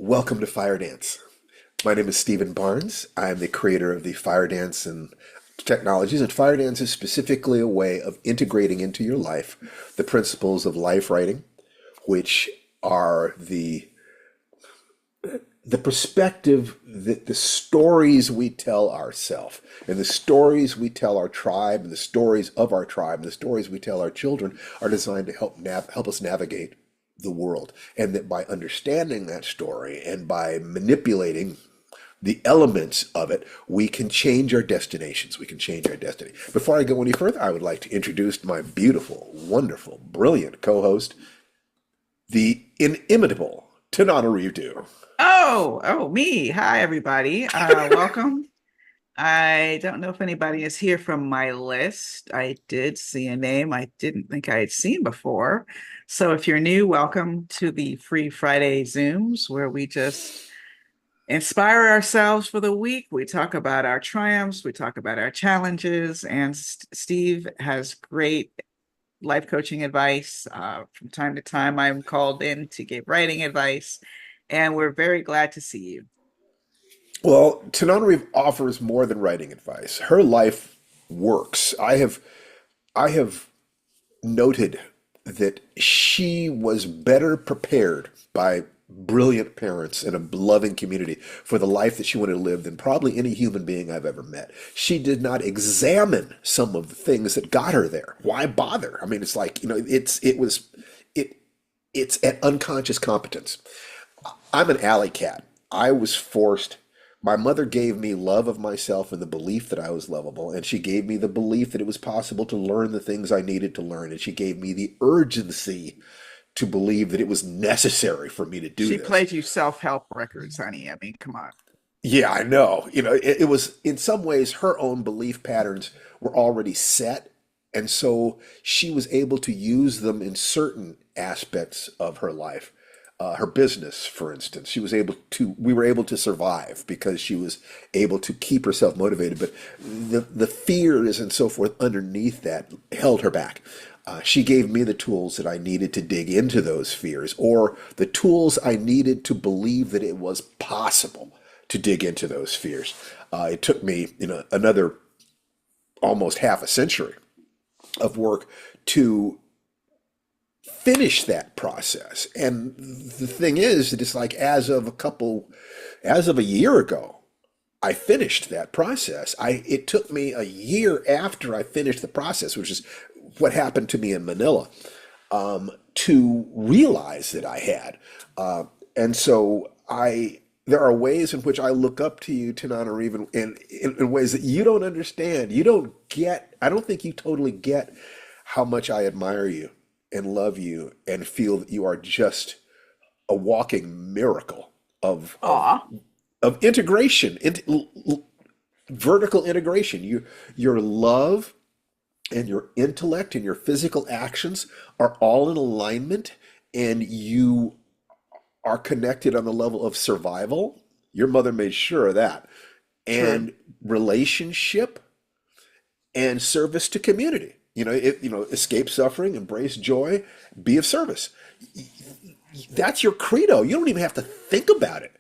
Welcome to Firedance. My name is Stephen Barnes. I am the creator of the Firedance and technologies, and Firedance is specifically a way of integrating into your life the principles of life writing, which are the perspective that the stories we tell ourselves and the stories we tell our tribe and the stories of our tribe and the stories we tell our children are designed to help us navigate the world, and that by understanding that story and by manipulating the elements of it, we can change our destinations. We can change our destiny. Before I go any further, I would like to introduce my beautiful, wonderful, brilliant co-host, the inimitable Tananarive. Me. Hi, everybody. Welcome. I don't know if anybody is here from my list. I did see a name I didn't think I had seen before. So if you're new, welcome to the Free Friday Zooms, where we just inspire ourselves for the week. We talk about our triumphs, we talk about our challenges, and Steve has great life coaching advice. From time to time, I'm called in to give writing advice, and we're very glad to see you. Well, Tananarive offers more than writing advice. Her life works. I have noted that she was better prepared by brilliant parents and a loving community for the life that she wanted to live than probably any human being I've ever met. She did not examine some of the things that got her there. Why bother? I mean, it's like, it it's an unconscious competence. I'm an alley cat. I was forced. My mother gave me love of myself and the belief that I was lovable, and she gave me the belief that it was possible to learn the things I needed to learn, and she gave me the urgency to believe that it was necessary for me to do She this. played you self-help records, honey. I mean, come on. Yeah, I know. It was in some ways her own belief patterns were already set, and so she was able to use them in certain aspects of her life. Her business, for instance, we were able to survive because she was able to keep herself motivated. But the fears and so forth underneath that held her back. She gave me the tools that I needed to dig into those fears, or the tools I needed to believe that it was possible to dig into those fears. It took me, another almost half a century of work to finish that process. And the thing is that it's like as of a year ago, I finished that process. It took me a year after I finished the process, which is what happened to me in Manila, to realize that I had. And so there are ways in which I look up to you, Tanana, even in ways that you don't understand. You don't get, I don't think you totally get how much I admire you and love you and feel that you are just a walking miracle of of Aw. of integration, vertical integration. Your love and your intellect and your physical actions are all in alignment, and you are connected on the level of survival. Your mother made sure of that, True. and relationship and service to community. Escape suffering, embrace joy, be of service. That's your credo. You don't even have to think about it.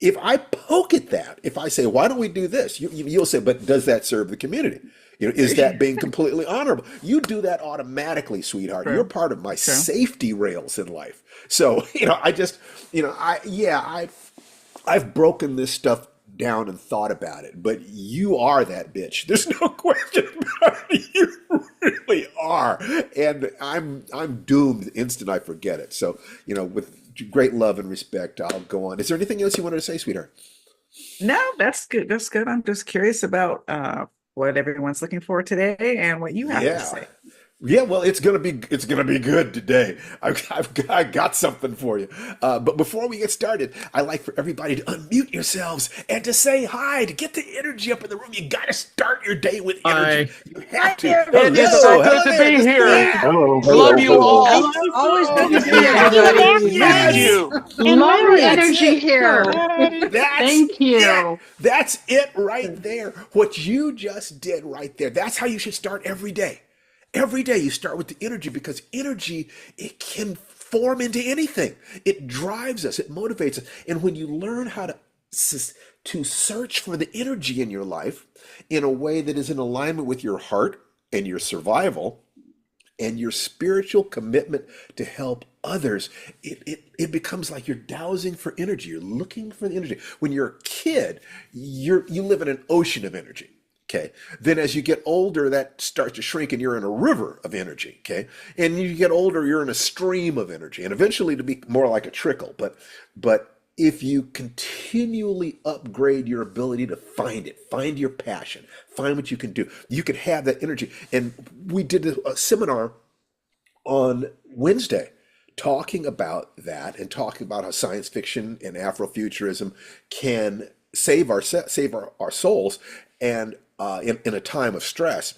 If I poke at that, if I say, why don't we do this? You'll say, but does that serve the community? Is that being completely honorable? You do that automatically, sweetheart. You're True. part of my True. safety rails in life. So, I just, I've broken this stuff down and thought about it, but you are that bitch. There's no question about it. You really are. And I'm doomed the instant I forget it. So, with great love and respect, I'll go on. Is there anything else you wanted to say, sweetheart? No, that's good. That's good. I'm just curious about what everyone's looking for today and what you have to Yeah. say. Yeah, well, it's gonna be good today. I got something for you. But before we get started, I like for everybody to unmute yourselves and to say hi to get the energy up in the room. You got to start your day with energy. Hi. You have Hi, to. It is so Hello, good everyone. hello to there, be Miss here. Blair. Hello, Love hello, you hello. all. Always Oh, good to there see you Thank are. you, everybody. Thank Daphne. Yes, you. And Lovely Lori. that's energy it. here. Hi. That's Thank it. you. That's it right there. What you just did right there. That's how you should start every day. Every day you start with the energy because energy, it can form into anything. It drives us, it motivates us. And when you learn how to search for the energy in your life in a way that is in alignment with your heart and your survival, and your spiritual commitment to help others, it becomes like you're dowsing for energy. You're looking for the energy. When you're a kid, you live in an ocean of energy. Okay. Then as you get older, that starts to shrink and you're in a river of energy. Okay. And you get older, you're in a stream of energy. And eventually to be more like a trickle. But if you continually upgrade your ability to find it, find your passion, find what you can do, you can have that energy. And we did a seminar on Wednesday talking about that and talking about how science fiction and Afrofuturism can save our souls and in a time of stress.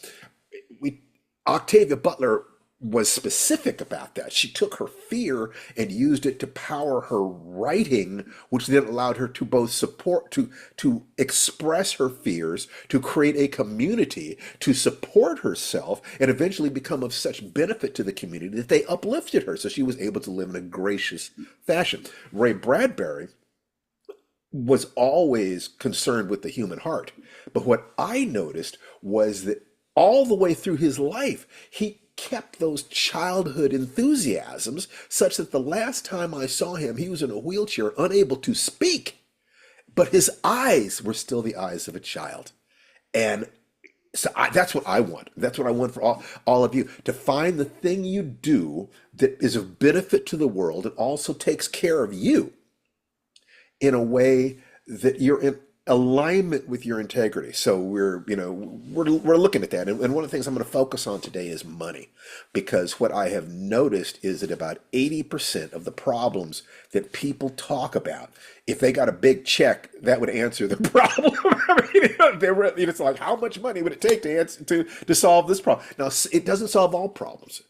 We Octavia Butler was specific about that. She took her fear and used it to power her writing, which then allowed her to both support, to express her fears, to create a community, to support herself, and eventually become of such benefit to the community that they uplifted her. So she was able to live in a gracious fashion. Ray Bradbury was always concerned with the human heart. But what I noticed was that all the way through his life, he kept those childhood enthusiasms such that the last time I saw him, he was in a wheelchair, unable to speak, but his eyes were still the eyes of a child. And that's what I want. That's what I want for all of you to find the thing you do that is of benefit to the world and also takes care of you in a way that you're in alignment with your integrity. So we're looking at that, and one of the things I'm going to focus on today is money, because what I have noticed is that about 80% of the problems that people talk about, if they got a big check, that would answer the problem. I mean, it's like, how much money would it take to answer to solve this problem? Now, it doesn't solve all problems,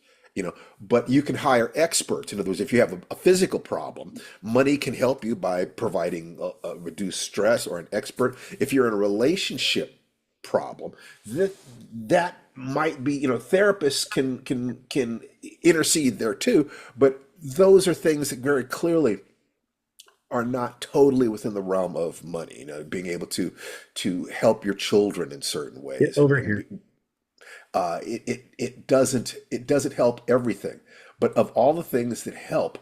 but you can hire experts. In other words, if you have a physical problem, money can help you by providing a reduced stress or an expert. If you're in a relationship problem, that might be, therapists can intercede there too, but those are things that very clearly are not totally within the realm of money. Being able to help your children in certain Get ways, over here. it doesn't help everything, but of all the things that help,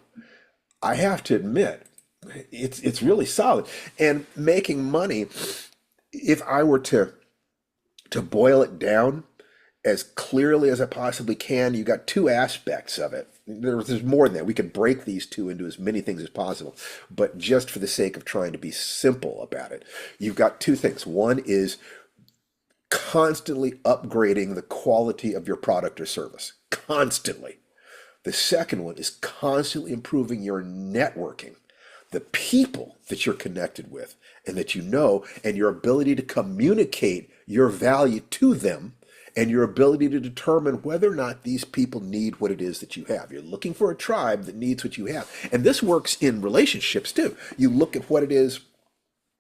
I have to admit it's really solid. And making money, if I were to boil it down as clearly as I possibly can, you got two aspects of it. There's more than that. We could break these two into as many things as possible, but just for the sake of trying to be simple about it, you've got two things. One is constantly upgrading the quality of your product or service, constantly. The second one is constantly improving your networking, the people that you're connected with and that you know, and your ability to communicate your value to them, and your ability to determine whether or not these people need what it is that you have. You're looking for a tribe that needs what you have. And this works in relationships too. You look at what it is,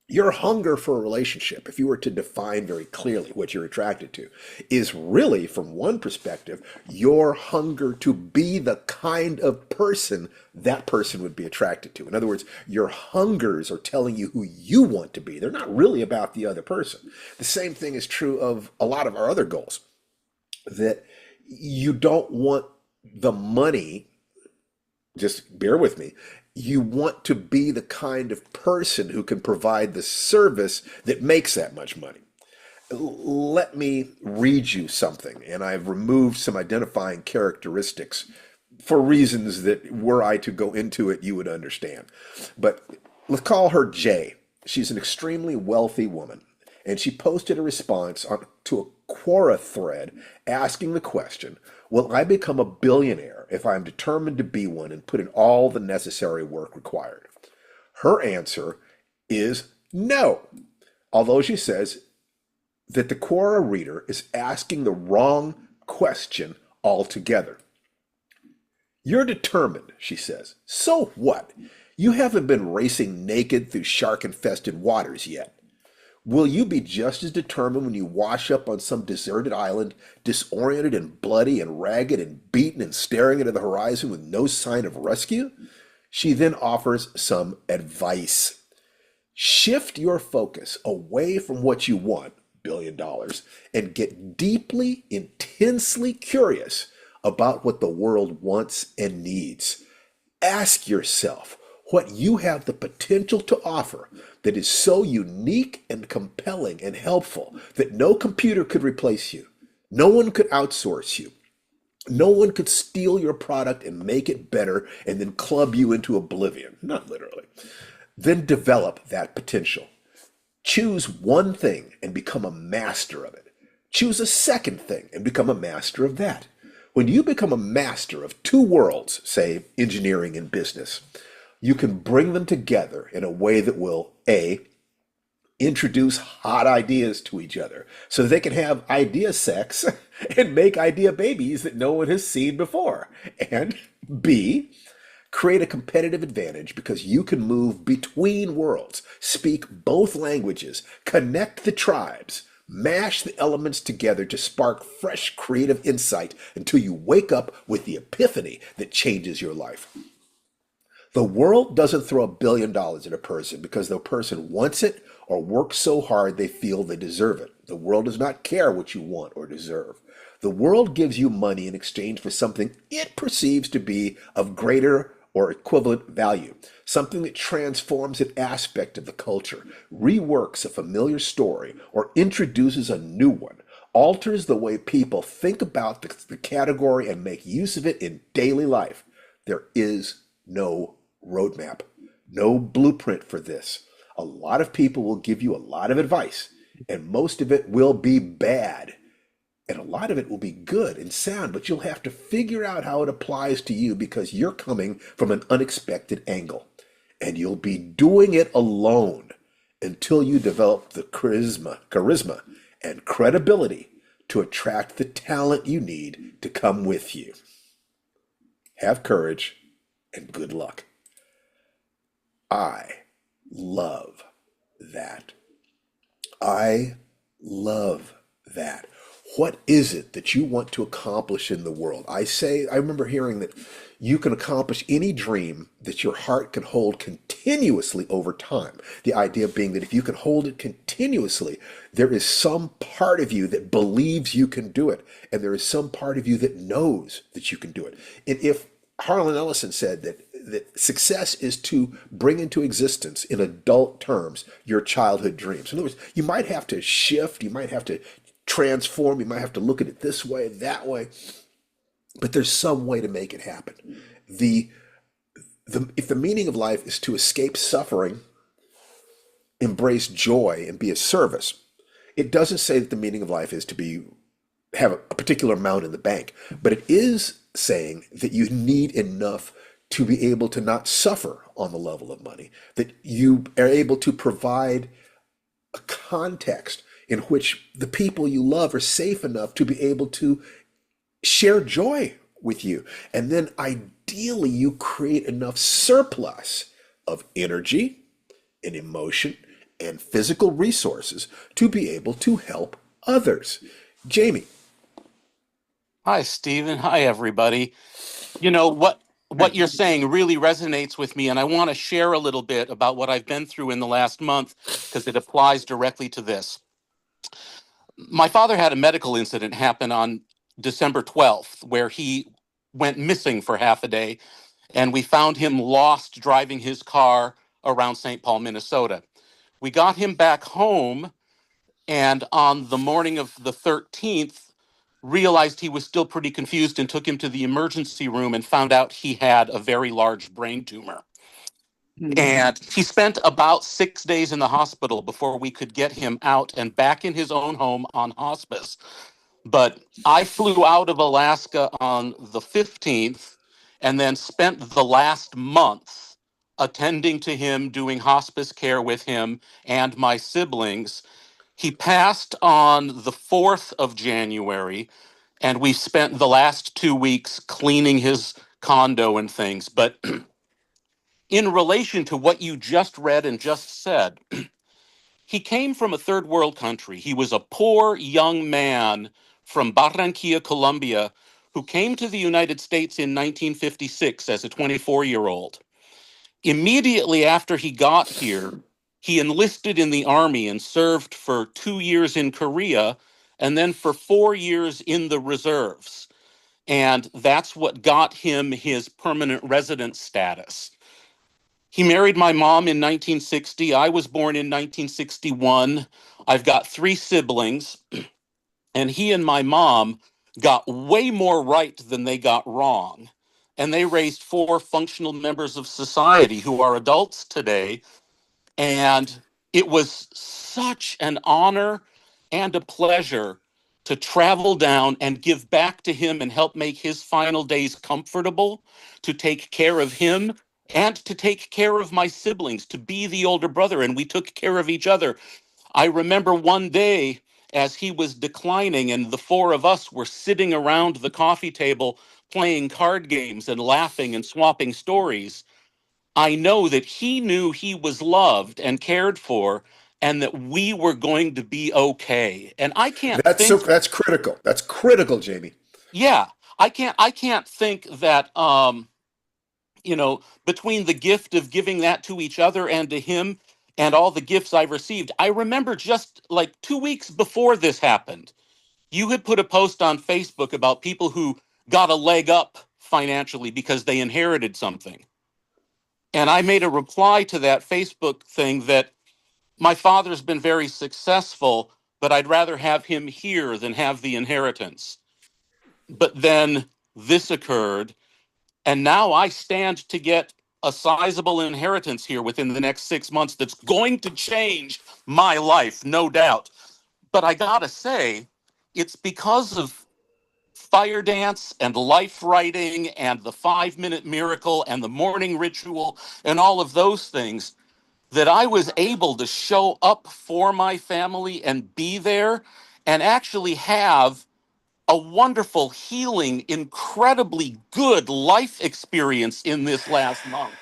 your hunger for a relationship, if you were to define very clearly what you're attracted to, is really, from one perspective, your hunger to be the kind of person that person would be attracted to. In other words, your hungers are telling you who you want to be. They're not really about the other person. The same thing is true of a lot of our other goals, that you don't want the money, just bear with me. You want to be the kind of person who can provide the service that makes that much money. Let me read you something, and I've removed some identifying characteristics for reasons that, were I to go into it, you would understand. But let's call her J. She's an extremely wealthy woman, and she posted a response to a Quora thread asking the question, will I become a billionaire if I am determined to be one and put in all the necessary work required? Her answer is no, although she says that the Quora reader is asking the wrong question altogether. You're determined, she says. So what? You haven't been racing naked through shark infested waters yet. Will you be just as determined when you wash up on some deserted island, disoriented and bloody and ragged and beaten and staring into the horizon with no sign of rescue? She then offers some advice. Shift your focus away from what you want, $1 billion, and get deeply, intensely curious about what the world wants and needs. Ask yourself what you have the potential to offer that is so unique and compelling and helpful that no computer could replace you. No one could outsource you. No one could steal your product and make it better and then club you into oblivion. Not literally. Then develop that potential. Choose one thing and become a master of it. Choose a second thing and become a master of that. When you become a master of two worlds, say engineering and business, you can bring them together in a way that will A, introduce hot ideas to each other so that they can have idea sex and make idea babies that no one has seen before. And B, create a competitive advantage because you can move between worlds, speak both languages, connect the tribes, mash the elements together to spark fresh creative insight until you wake up with the epiphany that changes your life. The world doesn't throw $1 billion at a person because the person wants it or works so hard they feel they deserve it. The world does not care what you want or deserve. The world gives you money in exchange for something it perceives to be of greater or equivalent value, something that transforms an aspect of the culture, reworks a familiar story, or introduces a new one, alters the way people think about the category and make use of it in daily life. There is no roadmap, no blueprint for this. A lot of people will give you a lot of advice, and most of it will be bad. And a lot of it will be good and sound, but you'll have to figure out how it applies to you because you're coming from an unexpected angle. And you'll be doing it alone until you develop the charisma and credibility to attract the talent you need to come with you. Have courage and good luck. I love that. I love that. What is it that you want to accomplish in the world? I remember hearing that you can accomplish any dream that your heart can hold continuously over time. The idea being that if you can hold it continuously, there is some part of you that believes you can do it, and there is some part of you that knows that you can do it. And if Harlan Ellison said that success is to bring into existence in adult terms your childhood dreams. In other words, you might have to shift, you might have to transform, you might have to look at it this way, that way, but there's some way to make it happen. The, if the meaning of life is to escape suffering, embrace joy, and be of service, it doesn't say that the meaning of life is to be have a particular amount in the bank, but it is saying that you need enough to be able to not suffer on the level of money, that you are able to provide a context in which the people you love are safe enough to be able to share joy with you. And then ideally, you create enough surplus of energy and emotion and physical resources to be able to help others. Jamie. Hi, Stephen. Hi, everybody. You know what Right. you're saying really resonates with me, and I want to share a little bit about what I've been through in the last month because it applies directly to this. My father had a medical incident happen on December 12th where he went missing for half a day, and we found him lost driving his car around St. Paul, Minnesota. We got him back home, and on the morning of the 13th, realized he was still pretty confused and took him to the emergency room and found out he had a very large brain tumor. Mm. And he spent about 6 days in the hospital before we could get him out and back in his own home on hospice. But I flew out of Alaska on the 15th and then spent the last month attending to him, doing hospice care with him and my siblings. He passed on the 4th of January, and we spent the last 2 weeks cleaning his condo and things. But in relation to what you just read and just said, he came from a third world country. He was a poor young man from Barranquilla, Colombia, who came to the United States in 1956 as a 24-year-old. Immediately after he got here, he enlisted in the army and served for 2 years in Korea and then for 4 years in the reserves. And that's what got him his permanent resident status. He married my mom in 1960. I was born in 1961. I've got 3 siblings, and he and my mom got way more right than they got wrong. And they raised 4 functional members of society who are adults today. And it was such an honor and a pleasure to travel down and give back to him and help make his final days comfortable, to take care of him and to take care of my siblings, to be the older brother. And we took care of each other. I remember one day as he was declining, and the 4 of us were sitting around the coffee table playing card games and laughing and swapping stories. I know that he knew he was loved and cared for and that we were going to be okay. And I can't think, That's critical. That's critical, Jamie. yeah, I can't think that between the gift of giving that to each other and to him and all the gifts I've received. I remember just like 2 weeks before this happened, you had put a post on Facebook about people who got a leg up financially because they inherited something. And I made a reply to that Facebook thing that my father's been very successful, but I'd rather have him here than have the inheritance. But then this occurred, and now I stand to get a sizable inheritance here within the next 6 months that's going to change my life, no doubt. But I gotta say, it's because of Firedance and life writing and the 5 minute miracle and the morning ritual and all of those things that I was able to show up for my family and be there and actually have a wonderful, healing, incredibly good life experience in this last month.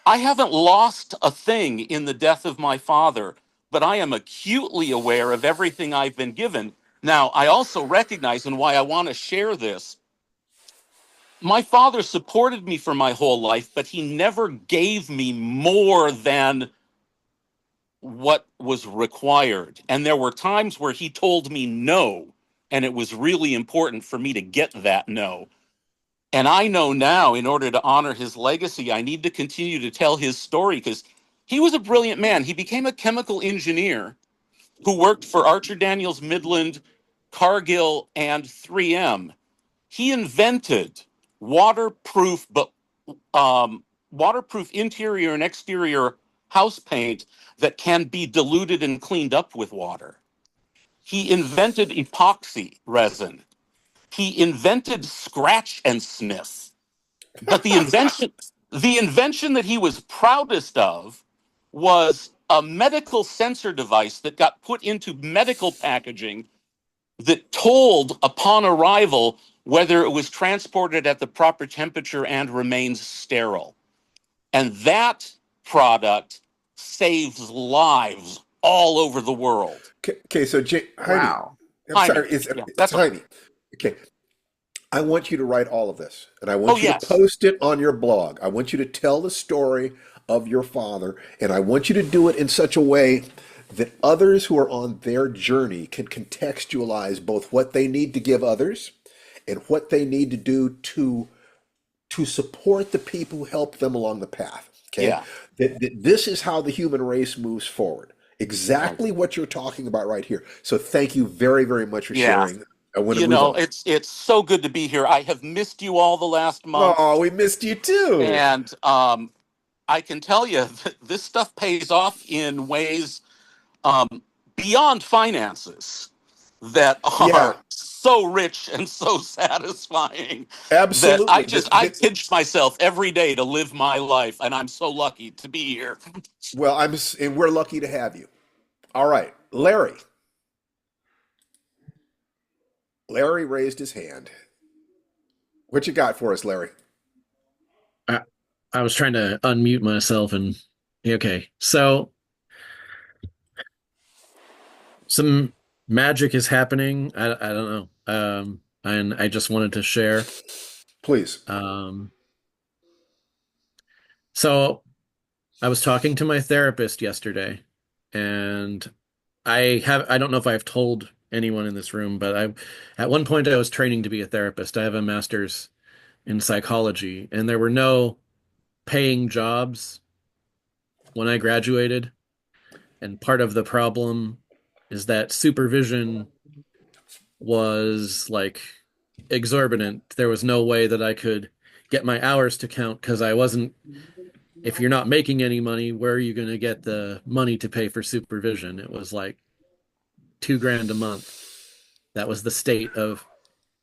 I haven't lost a thing in the death of my father, but I am acutely aware of everything I've been given. Now, I also recognize, and why I want to share this, my father supported me for my whole life, but he never gave me more than what was required. And there were times where he told me no, and it was really important for me to get that no. And I know now, in order to honor his legacy, I need to continue to tell his story because he was a brilliant man. He became a chemical engineer who worked for Archer Daniels Midland, Cargill, and 3M. He invented waterproof, but waterproof interior and exterior house paint that can be diluted and cleaned up with water. He invented epoxy resin. He invented scratch and sniff. But the invention that he was proudest of was a medical sensor device that got put into medical packaging that told upon arrival whether it was transported at the proper temperature and remains sterile. And that product saves lives all over the world. Okay, so Heidi, Wow. I'm Jaime, sorry, yeah, it's that's okay. Heidi. Okay, I want you to write all of this, and I Oh, want you to yes. post it on your blog. I want you to tell the story of your father, and I want you to do it in such a way that others who are on their journey can contextualize both what they need to give others and what they need to do to support the people who help them along the path. Okay, Yeah. that this is how the human race moves forward. Right. Exactly what you're talking about right here. So thank you very, very much for Yeah. sharing. I want to move on. It's so good to be here. I have missed you all the last month, Oh, we missed you too. and I can tell you that this stuff pays off in ways um, beyond finances that Yeah, are so rich and so satisfying that absolutely. I pinch myself every day to live my life, and I'm so lucky to be here. Well, and we're lucky to have you. All right, Larry. Larry raised his hand. What you got for us, Larry? I, I was trying to unmute myself and okay. So some magic is happening. I don't know. And I just wanted to share. Please. Um, so I was talking to my therapist yesterday, and I don't know if I've told anyone in this room, but at one point I was training to be a therapist. I have a master's in psychology, and there were no paying jobs when I graduated. And part of the problem is that supervision was like exorbitant. There was no way that I could get my hours to count because I wasn't, if you're not making any money, where are you going to get the money to pay for supervision? It was like 2 grand a month. That was the state of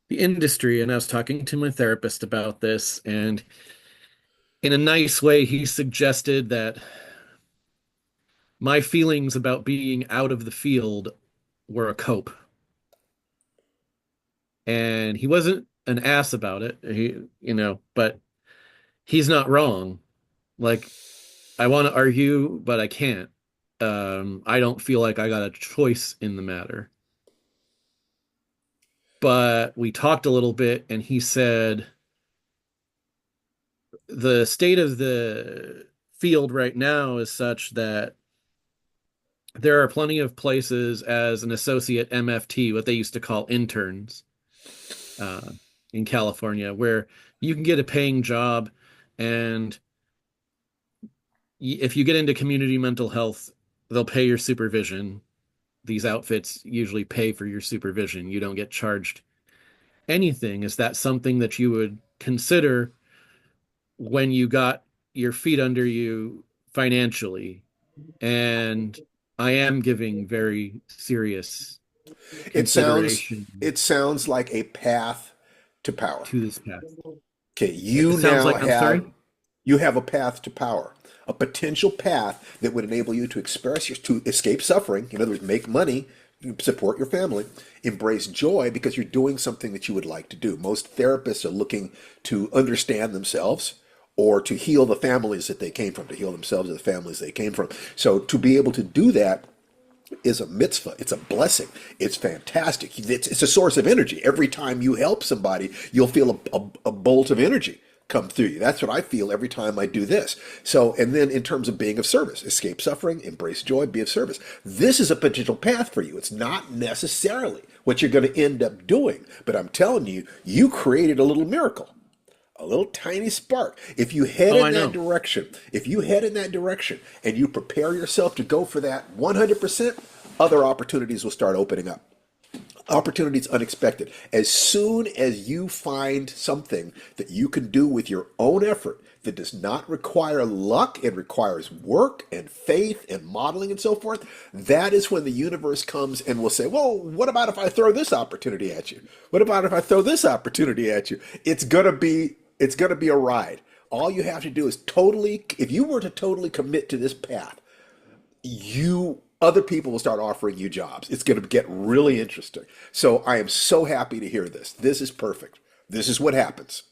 the industry. And I was talking to my therapist about this, and in a nice way, he suggested that my feelings about being out of the field were a cope. And he wasn't an ass about it. But he's not wrong. Like, I want to argue, but I can't. I don't feel like I got a choice in the matter. But we talked a little bit, and he said the state of the field right now is such that there are plenty of places as an associate MFT, what they used to call interns, uh, in California, where you can get a paying job, and if you get into community mental health, they'll pay your supervision. These outfits usually pay for your supervision. You don't get charged anything. Is that something that you would consider when you got your feet under you financially? And I am giving very serious It sounds consideration it sounds like a path to power. to this path. Okay, It sounds like, I'm sorry. you have a path to power, a potential path that would enable you to to escape suffering. In other words, make money, support your family, embrace joy because you're doing something that you would like to do. Most therapists are looking to understand themselves or to heal the families that they came from, to heal themselves and the families they came from. So to be able to do that is a mitzvah. It's a blessing. It's fantastic. It's a source of energy. Every time you help somebody, you'll feel a bolt of energy come through you. That's what I feel every time I do this. So, and then in terms of being of service, escape suffering, embrace joy, be of service. This is a potential path for you. It's not necessarily what you're going to end up doing, but I'm telling you, you created a little miracle, a little tiny spark. If you head Oh, in I that know. direction, if you head in that direction and you prepare yourself to go for that 100%, other opportunities will start opening up. Opportunities unexpected. As soon as you find something that you can do with your own effort that does not require luck, it requires work and faith and modeling and so forth, that is when the universe comes and will say, well, what about if I throw this opportunity at you? What about if I throw this opportunity at you? It's gonna be a ride. All you have to do is totally, if you were to totally commit to this path, you other people will start offering you jobs. It's going to get really interesting. So I am so happy to hear this. This is perfect. This is what happens.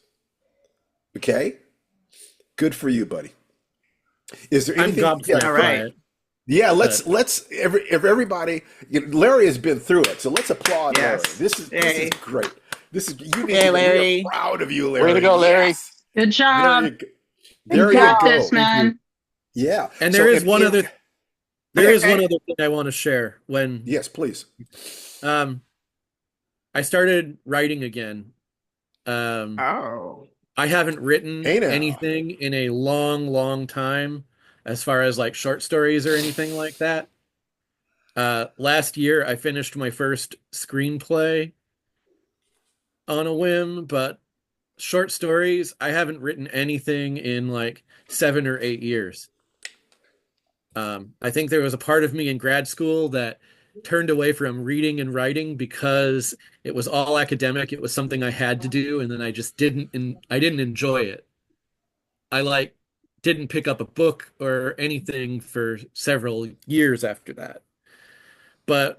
Okay? Good for you, buddy. Is there I'm anything? Yeah, All gobsmacked by right. it, yeah. but If everybody, Larry has been through it, so let's applaud Larry. Yes. This is Yay. great. This is you need Yay, to. We are Larry. proud of you, Way to Larry. go, Larry. Yes. Good There you job. go. You There you got Wow. this, go. thank you. man. Yeah. And So there okay. is one other thing I want to share. When Yes, please. um I started writing again. Um Oh. I haven't written Hey now. anything in a long, long time as far as like short stories or anything like that. Last year I finished my first screenplay on a whim, but Short stories, I haven't written anything in like 7 or 8 years. I think there was a part of me in grad school that turned away from reading and writing because it was all academic. It was something I had to do, and then I just I didn't enjoy it. I like didn't pick up a book or anything for several years after that. But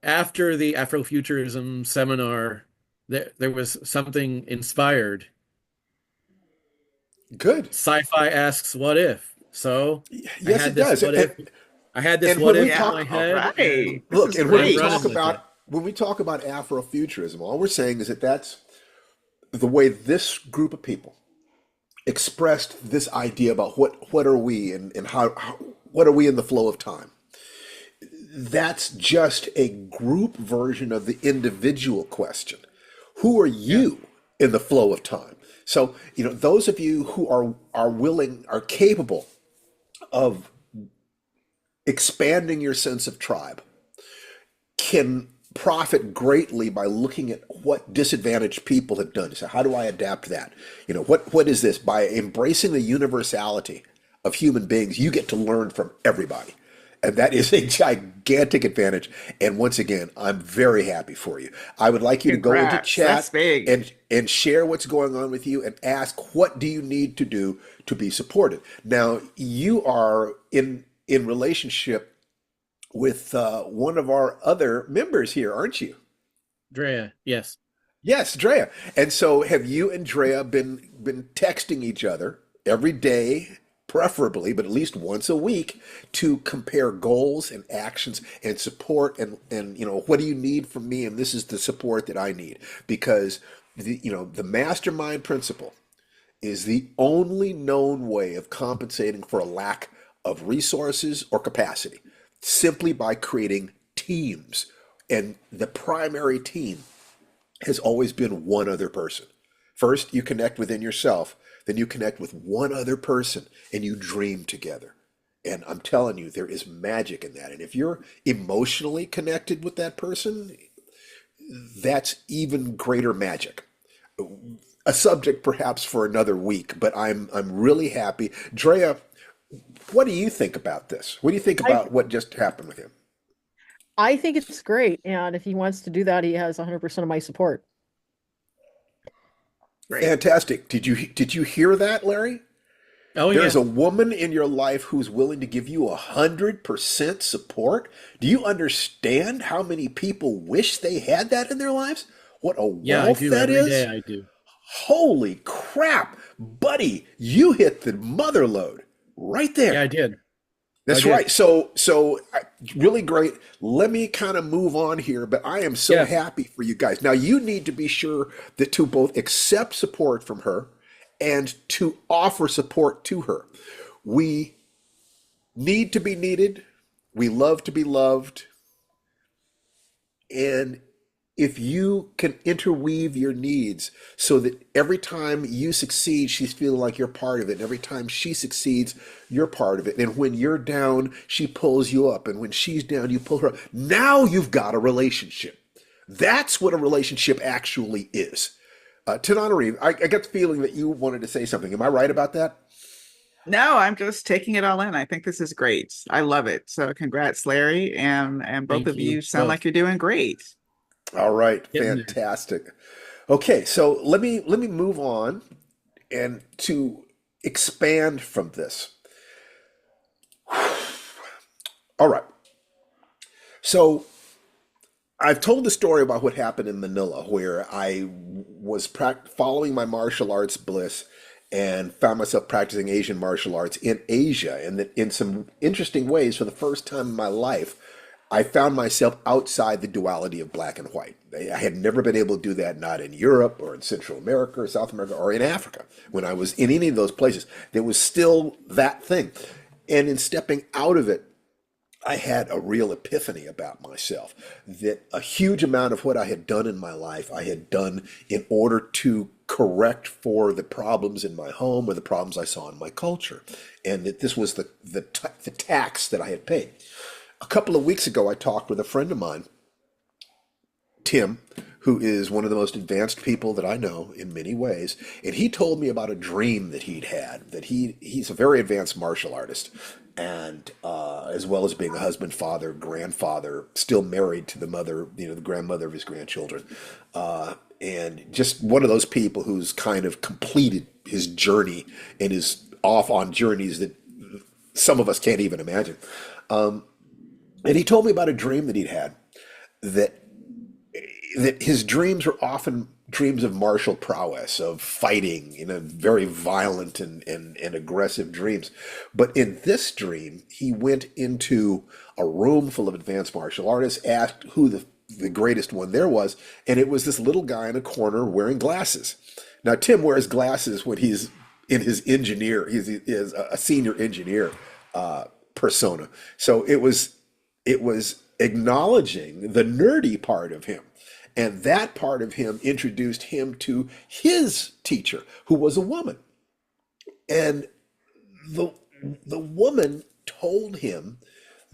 after the Afrofuturism seminar, there was something inspired. Good. Sci-fi asks what if. So I Yes, had it this does. what if I had this And what when we if in Yeah, my talk, all head, right. and This look, is and when we I'm great. running talk with about it. Afrofuturism, all we're saying is that that's the way this group of people expressed this idea about what are we, and how what are we in the flow of time. That's just a group version of the individual question. Who are Yeah. you in the flow of time? So, those of you who are willing, are capable of expanding your sense of tribe, can profit greatly by looking at what disadvantaged people have done. So how do I adapt that? What is this? By embracing the universality of human beings, you get to learn from everybody. And that is a gigantic advantage. And once again, I'm very happy for you. I would like you to go into Congrats. That's chat big. and share what's going on with you and ask, what do you need to do to be supported? Now, you are in relationship with one of our other members here, aren't you? Drea, yes. Yes, Drea. And so have you and Drea been texting each other every day, preferably, but at least once a week, to compare goals and actions and support, and what do you need from me, and this is the support that I need, because the mastermind principle is the only known way of compensating for a lack of resources or capacity, simply by creating teams. And the primary team has always been one other person. First, you connect within yourself, then you connect with one other person and you dream together. And I'm telling you, there is magic in that. And if you're emotionally connected with that person, that's even greater magic. A subject perhaps for another week, but I'm really happy. Drea, what do you think about this? What do you think I about what just happened with him? I think it's great, and if he wants to do that, he has 100% of my support. Great. Fantastic. Did you hear that, Larry? Oh There is yeah. a woman in your life who's willing to give you 100% support. Do you understand how many people wish they had that in their lives? What a Yeah, I wealth do that every day is. I do. Holy crap, buddy, you hit the mother load right Yeah, I there. did. I That's did. right. So really great. Let me kind of move on here, but I am so Yeah. happy for you guys. Now you need to be sure that to both accept support from her and to offer support to her. We need to be needed. We love to be loved. And if you can interweave your needs so that every time you succeed, she's feeling like you're part of it. And every time she succeeds, you're part of it. And when you're down, she pulls you up. And when she's down, you pull her up. Now you've got a relationship. That's what a relationship actually is. Tananari, I got the feeling that you wanted to say something. Am I right about that? No, I'm just taking it all in. I think this is great. I love it. So congrats, Larry, and both Thank of you you sound both. like you're doing great. All right, Getting there. fantastic. Okay, so let me move on and to expand from this. All right. So I've told the story about what happened in Manila, where I was following my martial arts bliss and found myself practicing Asian martial arts in Asia, and that in some interesting ways, for the first time in my life, I found myself outside the duality of black and white. I had never been able to do that, not in Europe or in Central America or South America or in Africa. When I was in any of those places, there was still that thing. And in stepping out of it, I had a real epiphany about myself, that a huge amount of what I had done in my life, I had done in order to correct for the problems in my home or the problems I saw in my culture, and that this was the tax that I had paid. A couple of weeks ago, I talked with a friend of mine Tim, who is one of the most advanced people that I know in many ways, and he told me about a dream that he'd had. That he's a very advanced martial artist, and as well as being a husband, father, grandfather, still married to the mother, the grandmother of his grandchildren, and just one of those people who's kind of completed his journey and is off on journeys that some of us can't even imagine. And he told me about a dream that he'd had that his dreams were often dreams of martial prowess, of fighting, very violent and aggressive dreams. But in this dream, he went into a room full of advanced martial artists, asked who the greatest one there was, and it was this little guy in a corner wearing glasses. Now, Tim wears glasses when he's in his engineer, he is a senior engineer persona. So it was acknowledging the nerdy part of him. And that part of him introduced him to his teacher, who was a woman. And the woman told him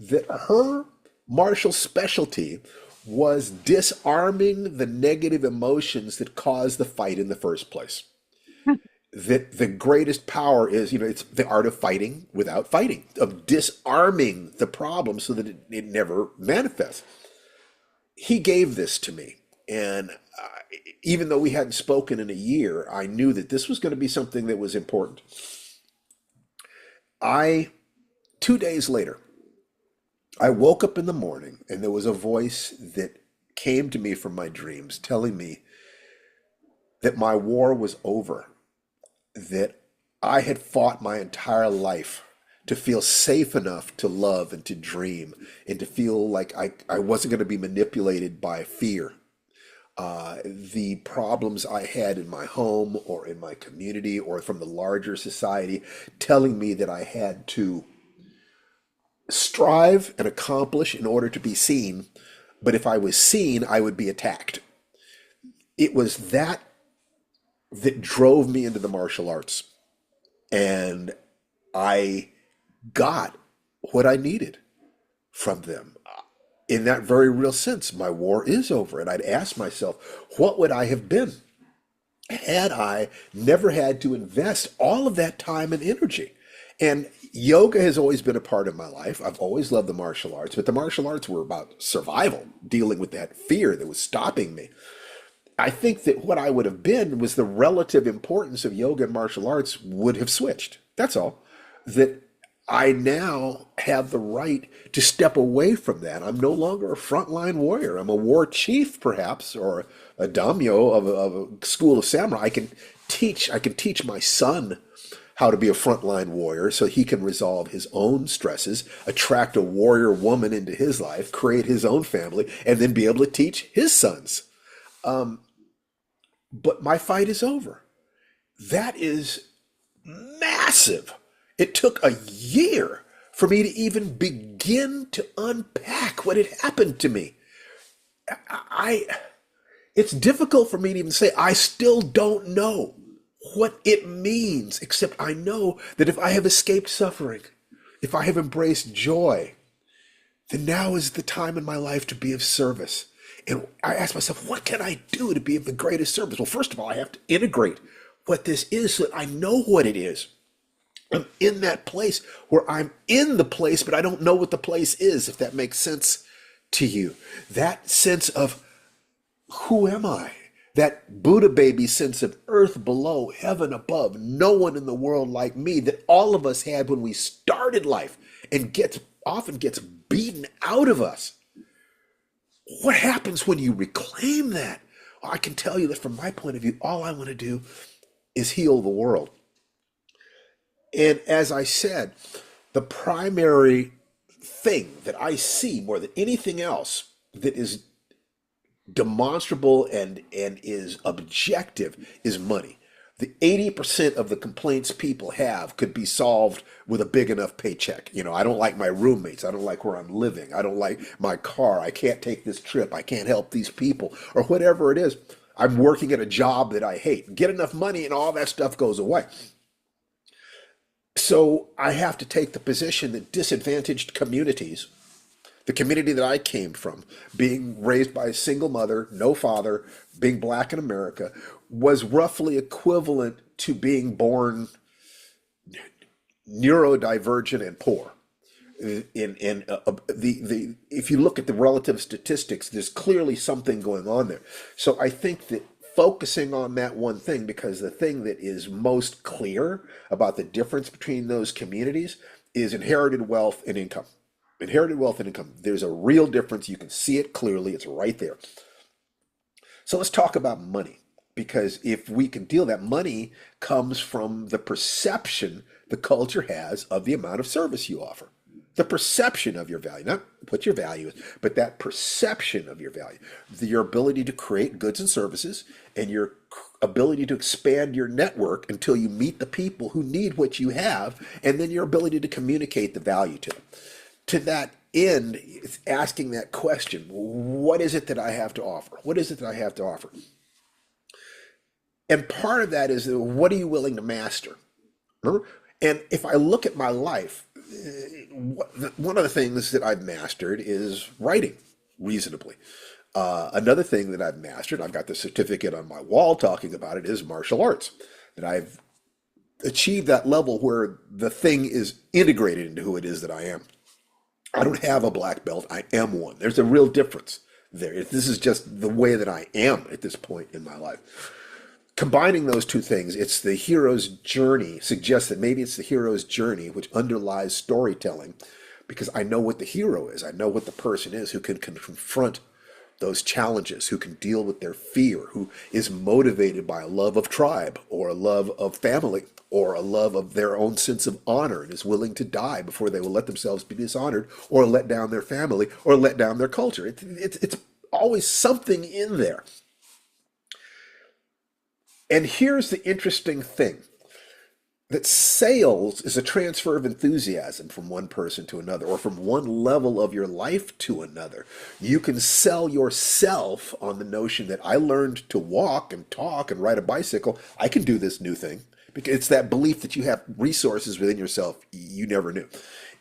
that her martial specialty was disarming the negative emotions that caused the fight in the first place. That the greatest power is, it's the art of fighting without fighting, of disarming the problem so that it never manifests. He gave this to me. And even though we hadn't spoken in a year, I knew that this was going to be something that was important. 2 days later, I woke up in the morning and there was a voice that came to me from my dreams telling me that my war was over, that I had fought my entire life to feel safe enough to love and to dream and to feel like I wasn't going to be manipulated by fear. The problems I had in my home or in my community or from the larger society telling me that I had to strive and accomplish in order to be seen, but if I was seen, I would be attacked. It was that drove me into the martial arts, and I got what I needed from them. In that very real sense, my war is over. And I'd ask myself, what would I have been had I never had to invest all of that time and energy? And yoga has always been a part of my life. I've always loved the martial arts, but the martial arts were about survival, dealing with that fear that was stopping me. I think that what I would have been was the relative importance of yoga and martial arts would have switched. That's all. That I now have the right to step away from that. I'm no longer a frontline warrior. I'm a war chief, perhaps, or a daimyo of a school of samurai. I can teach my son how to be a frontline warrior so he can resolve his own stresses, attract a warrior woman into his life, create his own family, and then be able to teach his sons. But my fight is over. That is massive. It took a year for me to even begin to unpack what had happened to me. It's difficult for me to even say, I still don't know what it means, except I know that if I have escaped suffering, if I have embraced joy, then now is the time in my life to be of service. And I ask myself, what can I do to be of the greatest service? Well, first of all, I have to integrate what this is so that I know what it is. I'm in that place where I'm in the place, but I don't know what the place is, if that makes sense to you. That sense of who am I? That Buddha baby sense of earth below, heaven above, no one in the world like me, that all of us had when we started life and often gets beaten out of us. What happens when you reclaim that? Well, I can tell you that from my point of view, all I want to do is heal the world. And as I said, the primary thing that I see more than anything else that is demonstrable and is objective is money. The 80% of the complaints people have could be solved with a big enough paycheck. I don't like my roommates. I don't like where I'm living. I don't like my car. I can't take this trip. I can't help these people, or whatever it is. I'm working at a job that I hate. Get enough money and all that stuff goes away. So I have to take the position that disadvantaged communities The community that I came from, being raised by a single mother, no father, being black in America, was roughly equivalent to being born neurodivergent and poor. The if you look at the relative statistics, there's clearly something going on there. So I think that focusing on that one thing, because the thing that is most clear about the difference between those communities is inherited wealth and income. Inherited wealth and income. There's a real difference. You can see it clearly. It's right there. So let's talk about money, because if we can deal that, money comes from the perception the culture has of the amount of service you offer. The perception of your value, not what your value is, but that perception of your value, your ability to create goods and services, and your ability to expand your network until you meet the people who need what you have, and then your ability to communicate the value to them. To that end, it's asking that question: what is it that I have to offer? What is it that I have to offer? And part of that is, what are you willing to master? Remember? And if I look at my life, one of the things that I've mastered is writing reasonably. Another thing that I've mastered, I've got the certificate on my wall talking about it, is martial arts. That I've achieved that level where the thing is integrated into who it is that I am. I don't have a black belt, I am one. There's a real difference there. This is just the way that I am at this point in my life. Combining those two things, it's the hero's journey, suggests that maybe it's the hero's journey which underlies storytelling, because I know what the hero is. I know what the person is who can confront those challenges, who can deal with their fear, who is motivated by a love of tribe or a love of family or a love of their own sense of honor, and is willing to die before they will let themselves be dishonored or let down their family or let down their culture. It's always something in there. And here's the interesting thing, that sales is a transfer of enthusiasm from one person to another, or from one level of your life to another. You can sell yourself on the notion that I learned to walk and talk and ride a bicycle. I can do this new thing. Because it's that belief that you have resources within yourself you never knew.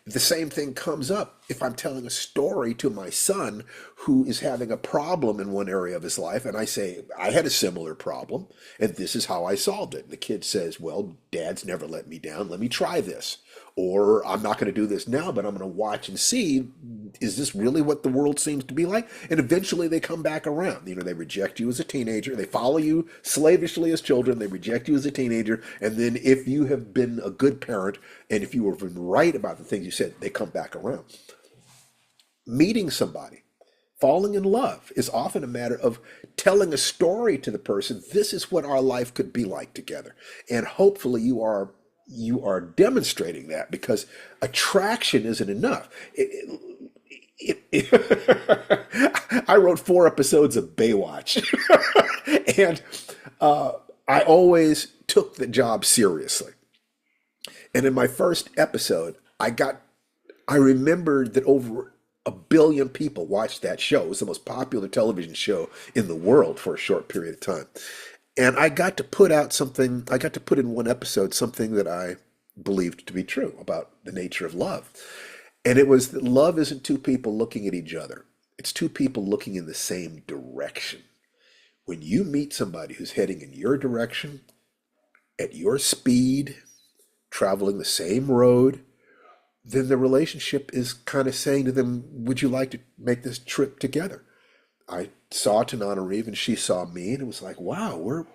The same thing comes up if I'm telling a story to my son who is having a problem in one area of his life, and I say, I had a similar problem, and this is how I solved it. And the kid says, well, Dad's never let me down. Let me try this. Or I'm not going to do this now, but I'm going to watch and see, is this really what the world seems to be like? And eventually they come back around. They reject you as a teenager. They follow you slavishly as children. They reject you as a teenager. And then if you have been a good parent, and if you have been right about the things you said, they come back around. Meeting somebody, falling in love, is often a matter of telling a story to the person. This is what our life could be like together. And hopefully you are demonstrating that, because attraction isn't enough. I wrote 4 episodes of Baywatch, and I always took the job seriously. And in my first episode, I remembered that over 1 billion people watched that show. It was the most popular television show in the world for a short period of time. And I got to put in one episode something that I believed to be true about the nature of love. And it was that love isn't two people looking at each other. It's two people looking in the same direction. When you meet somebody who's heading in your direction, at your speed, traveling the same road, then the relationship is kind of saying to them, would you like to make this trip together? I saw Tananarive and she saw me, and it was like, wow,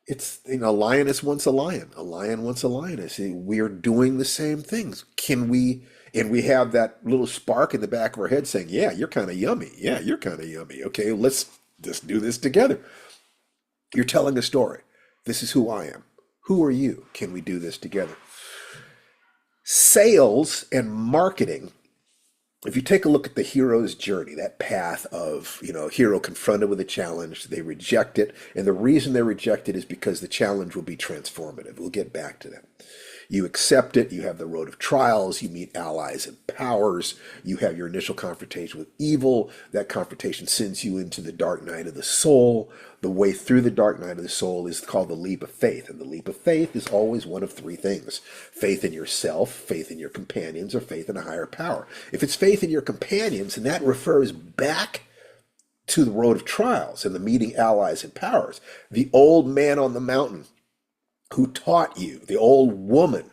it's a lioness wants a lion wants a lioness. We're doing the same things. Can we? And we have that little spark in the back of our head saying, yeah, you're kind of yummy. Yeah, you're kind of yummy. Okay, let's just do this together. You're telling a story. This is who I am. Who are you? Can we do this together? Sales and marketing, if you take a look at the hero's journey, that path of, hero confronted with a challenge, they reject it. And the reason they reject it is because the challenge will be transformative. We'll get back to that. You accept it. You have the road of trials. You meet allies and powers. You have your initial confrontation with evil. That confrontation sends you into the dark night of the soul. The way through the dark night of the soul is called the leap of faith. And the leap of faith is always one of three things: faith in yourself, faith in your companions, or faith in a higher power. If it's faith in your companions, and that refers back to the road of trials and the meeting allies and powers, the old man on the mountain who taught you, the old woman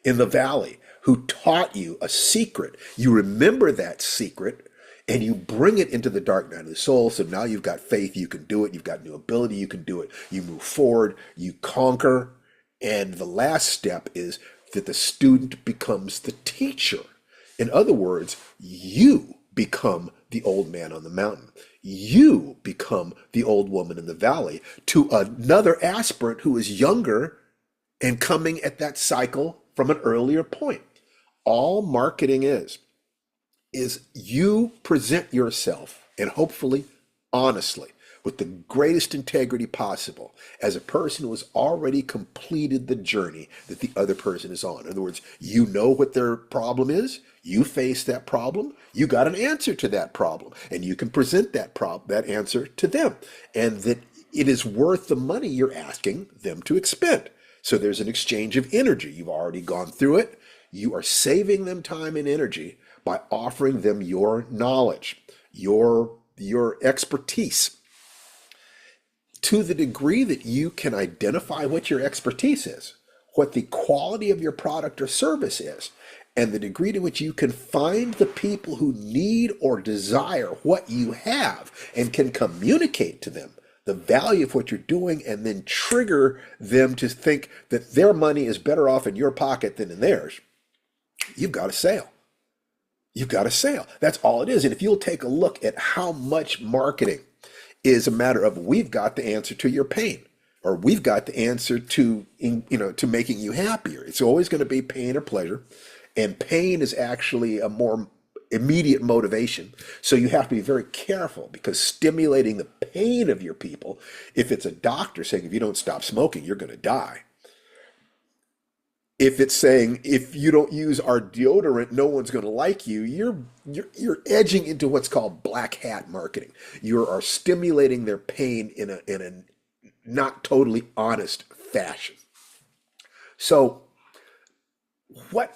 in the valley who taught you a secret. You remember that secret and you bring it into the dark night of the soul. So now you've got faith, you can do it. You've got new ability, you can do it. You move forward, you conquer. And the last step is that the student becomes the teacher. In other words, you become the old man on the mountain. You become the old woman in the valley to another aspirant who is younger and coming at that cycle from an earlier point. All marketing is you present yourself, and hopefully honestly, with the greatest integrity possible, as a person who has already completed the journey that the other person is on. In other words, you know what their problem is, you face that problem, you got an answer to that problem, and you can present that answer to them, and that it is worth the money you're asking them to expend. So there's an exchange of energy. You've already gone through it. You are saving them time and energy by offering them your knowledge, your expertise. To the degree that you can identify what your expertise is, what the quality of your product or service is, and the degree to which you can find the people who need or desire what you have and can communicate to them the value of what you're doing, and then trigger them to think that their money is better off in your pocket than in theirs, you've got a sale. You've got a sale. That's all it is. And if you'll take a look at how much marketing is a matter of, we've got the answer to your pain, or we've got the answer to making you happier. It's always going to be pain or pleasure, and pain is actually a more immediate motivation. So you have to be very careful, because stimulating the pain of your people, if it's a doctor saying if you don't stop smoking, you're going to die. If it's saying if you don't use our deodorant, no one's going to like you, you're edging into what's called black hat marketing. You are stimulating their pain in a not totally honest fashion. So what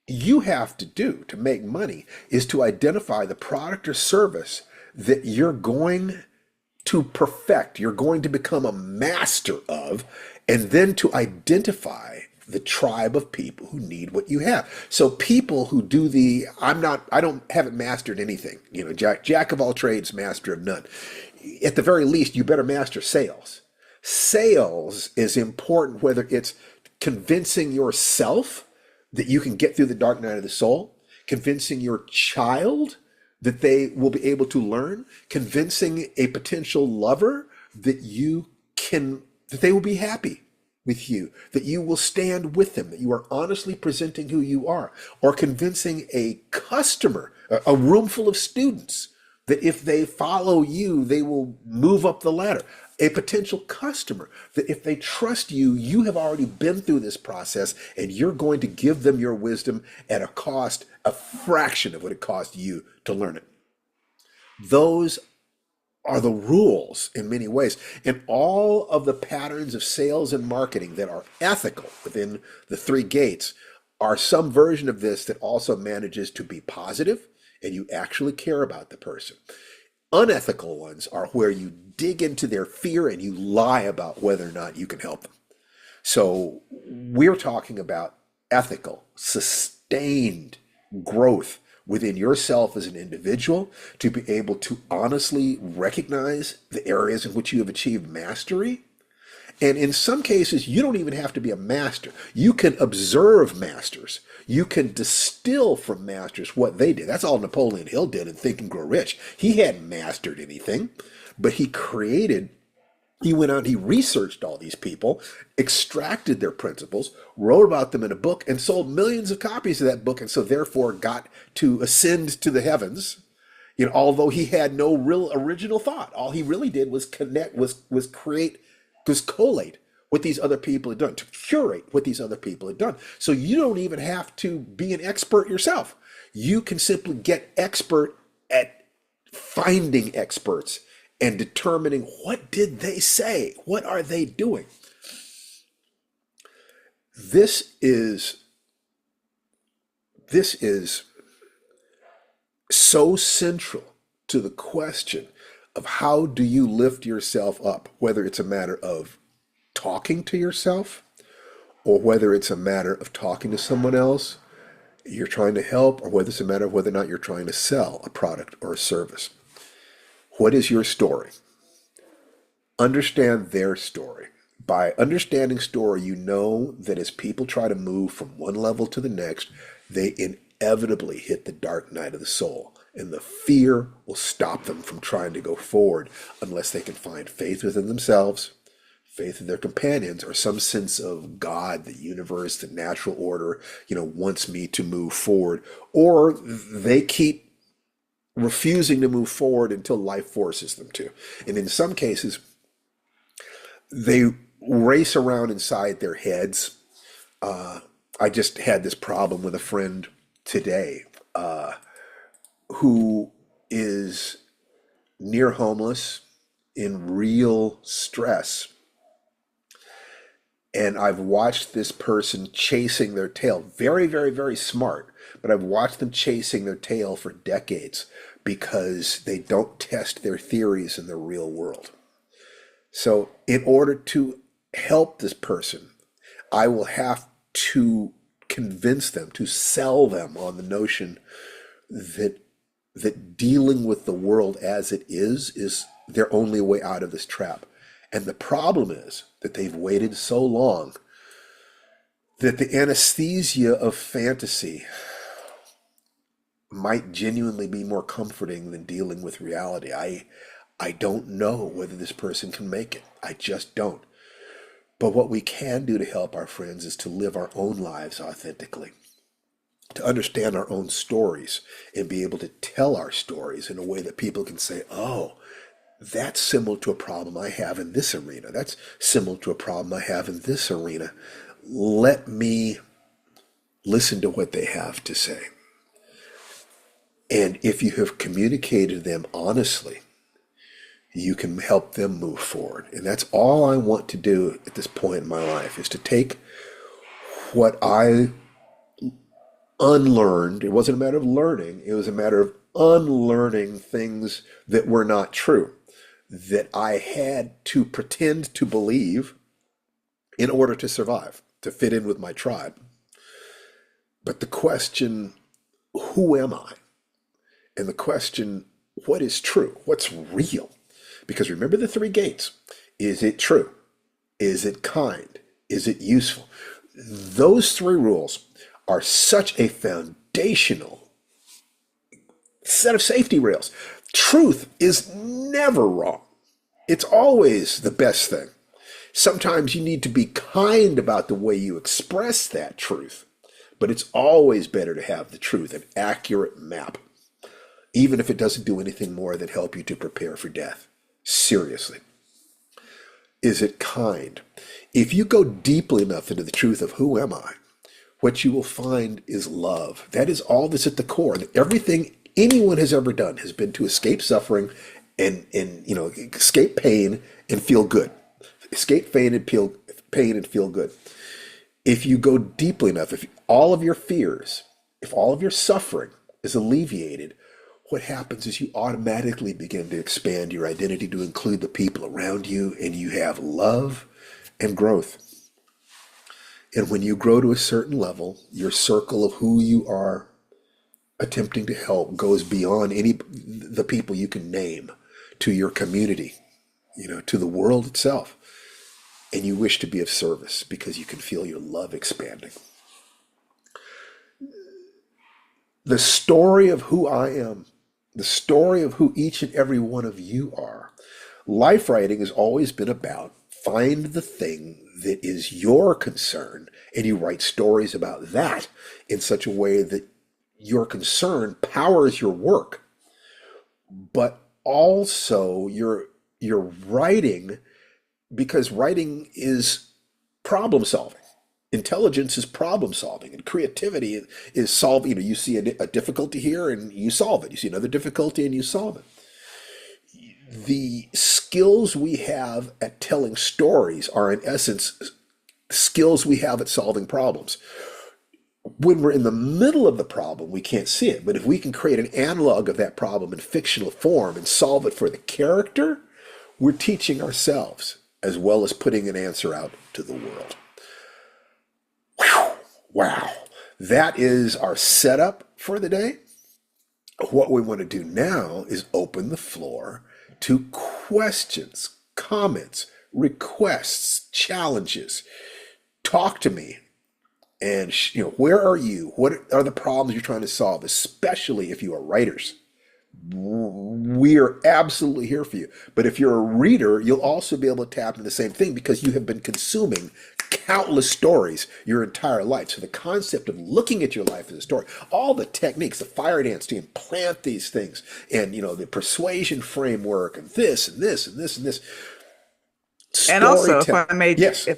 you have to do to make money is to identify the product or service that you're going to perfect, you're going to become a master of, and then to identify the tribe of people who need what you have. So people who do haven't mastered anything, jack of all trades, master of none. At the very least, you better master sales. Sales is important, whether it's convincing yourself that you can get through the dark night of the soul, convincing your child that they will be able to learn, convincing a potential lover that they will be happy with you, that you will stand with them, that you are honestly presenting who you are, or convincing a customer, a room full of students, that if they follow you, they will move up the ladder. A potential customer, that if they trust you, you have already been through this process, and you're going to give them your wisdom at a fraction of what it cost you to learn it. Those are the rules in many ways. And all of the patterns of sales and marketing that are ethical within the three gates are some version of this that also manages to be positive and you actually care about the person. Unethical ones are where you dig into their fear and you lie about whether or not you can help them. So we're talking about ethical, sustained growth within yourself as an individual, to be able to honestly recognize the areas in which you have achieved mastery. And in some cases, you don't even have to be a master. You can observe masters. You can distill from masters what they did. That's all Napoleon Hill did in Think and Grow Rich. He hadn't mastered anything, but he went out, he researched all these people, extracted their principles, wrote about them in a book, and sold millions of copies of that book, and so therefore got to ascend to the heavens. Although he had no real original thought, all he really did was collate what these other people had done, to curate what these other people had done. So you don't even have to be an expert yourself. You can simply get expert at finding experts and determining what did they say? What are they doing? This is so central to the question of how do you lift yourself up, whether it's a matter of talking to yourself or whether it's a matter of talking to someone else you're trying to help, or whether it's a matter of whether or not you're trying to sell a product or a service. What is your story? Understand their story. By understanding story, you know that as people try to move from one level to the next, they inevitably hit the dark night of the soul. And the fear will stop them from trying to go forward unless they can find faith within themselves, faith in their companions, or some sense of God, the universe, the natural order, wants me to move forward. Or they keep refusing to move forward until life forces them to. And in some cases, they race around inside their heads. I just had this problem with a friend today who is near homeless, in real stress. And I've watched this person chasing their tail. Very, very, very smart. But I've watched them chasing their tail for decades because they don't test their theories in the real world. So in order to help this person, I will have to convince them, to sell them on the notion that dealing with the world as it is their only way out of this trap. And the problem is that they've waited so long that the anesthesia of fantasy might genuinely be more comforting than dealing with reality. I don't know whether this person can make it. I just don't. But what we can do to help our friends is to live our own lives authentically, to understand our own stories and be able to tell our stories in a way that people can say, oh, that's similar to a problem I have in this arena. That's similar to a problem I have in this arena. Let me listen to what they have to say. And if you have communicated to them honestly, you can help them move forward. And that's all I want to do at this point in my life, is to take what I unlearned. It wasn't a matter of learning. It was a matter of unlearning things that were not true, that I had to pretend to believe in order to survive, to fit in with my tribe. But the question, who am I? And the question, what is true? What's real? Because remember the three gates. Is it true? Is it kind? Is it useful? Those three rules are such a foundational set of safety rails. Truth is never wrong. It's always the best thing. Sometimes you need to be kind about the way you express that truth, but it's always better to have the truth, an accurate map, even if it doesn't do anything more than help you to prepare for death. Seriously. Is it kind? If you go deeply enough into the truth of who am I, what you will find is love. That is all that's at the core. And everything anyone has ever done has been to escape suffering and escape pain and feel good. Escape pain and feel good. If you go deeply enough, if all of your fears, if all of your suffering is alleviated, what happens is you automatically begin to expand your identity to include the people around you, and you have love and growth. And when you grow to a certain level, your circle of who you are attempting to help goes beyond the people you can name, to your community, to the world itself. And you wish to be of service because you can feel your love expanding. The story of who I am, the story of who each and every one of you are, life writing has always been about find the thing that is your concern, and you write stories about that in such a way that your concern powers your work, but also you're writing because writing is problem solving. Intelligence is problem solving, and creativity is solving. You see a difficulty here and you solve it. You see another difficulty and you solve it. The skills we have at telling stories are, in essence, skills we have at solving problems. When we're in the middle of the problem, we can't see it. But if we can create an analog of that problem in fictional form and solve it for the character, we're teaching ourselves as well as putting an answer out to the world. Whew, wow. That is our setup for the day. What we want to do now is open the floor to questions, comments, requests, challenges. Talk to me. And where are you? What are the problems you're trying to solve, especially if you are writers? We are absolutely here for you. But if you're a reader, you'll also be able to tap into the same thing because you have been consuming countless stories your entire life. So the concept of looking at your life as a story, all the techniques, the Firedance to implant these things, and the persuasion framework, and this and this and this and this. And also, if Storytelling. I may, Yes,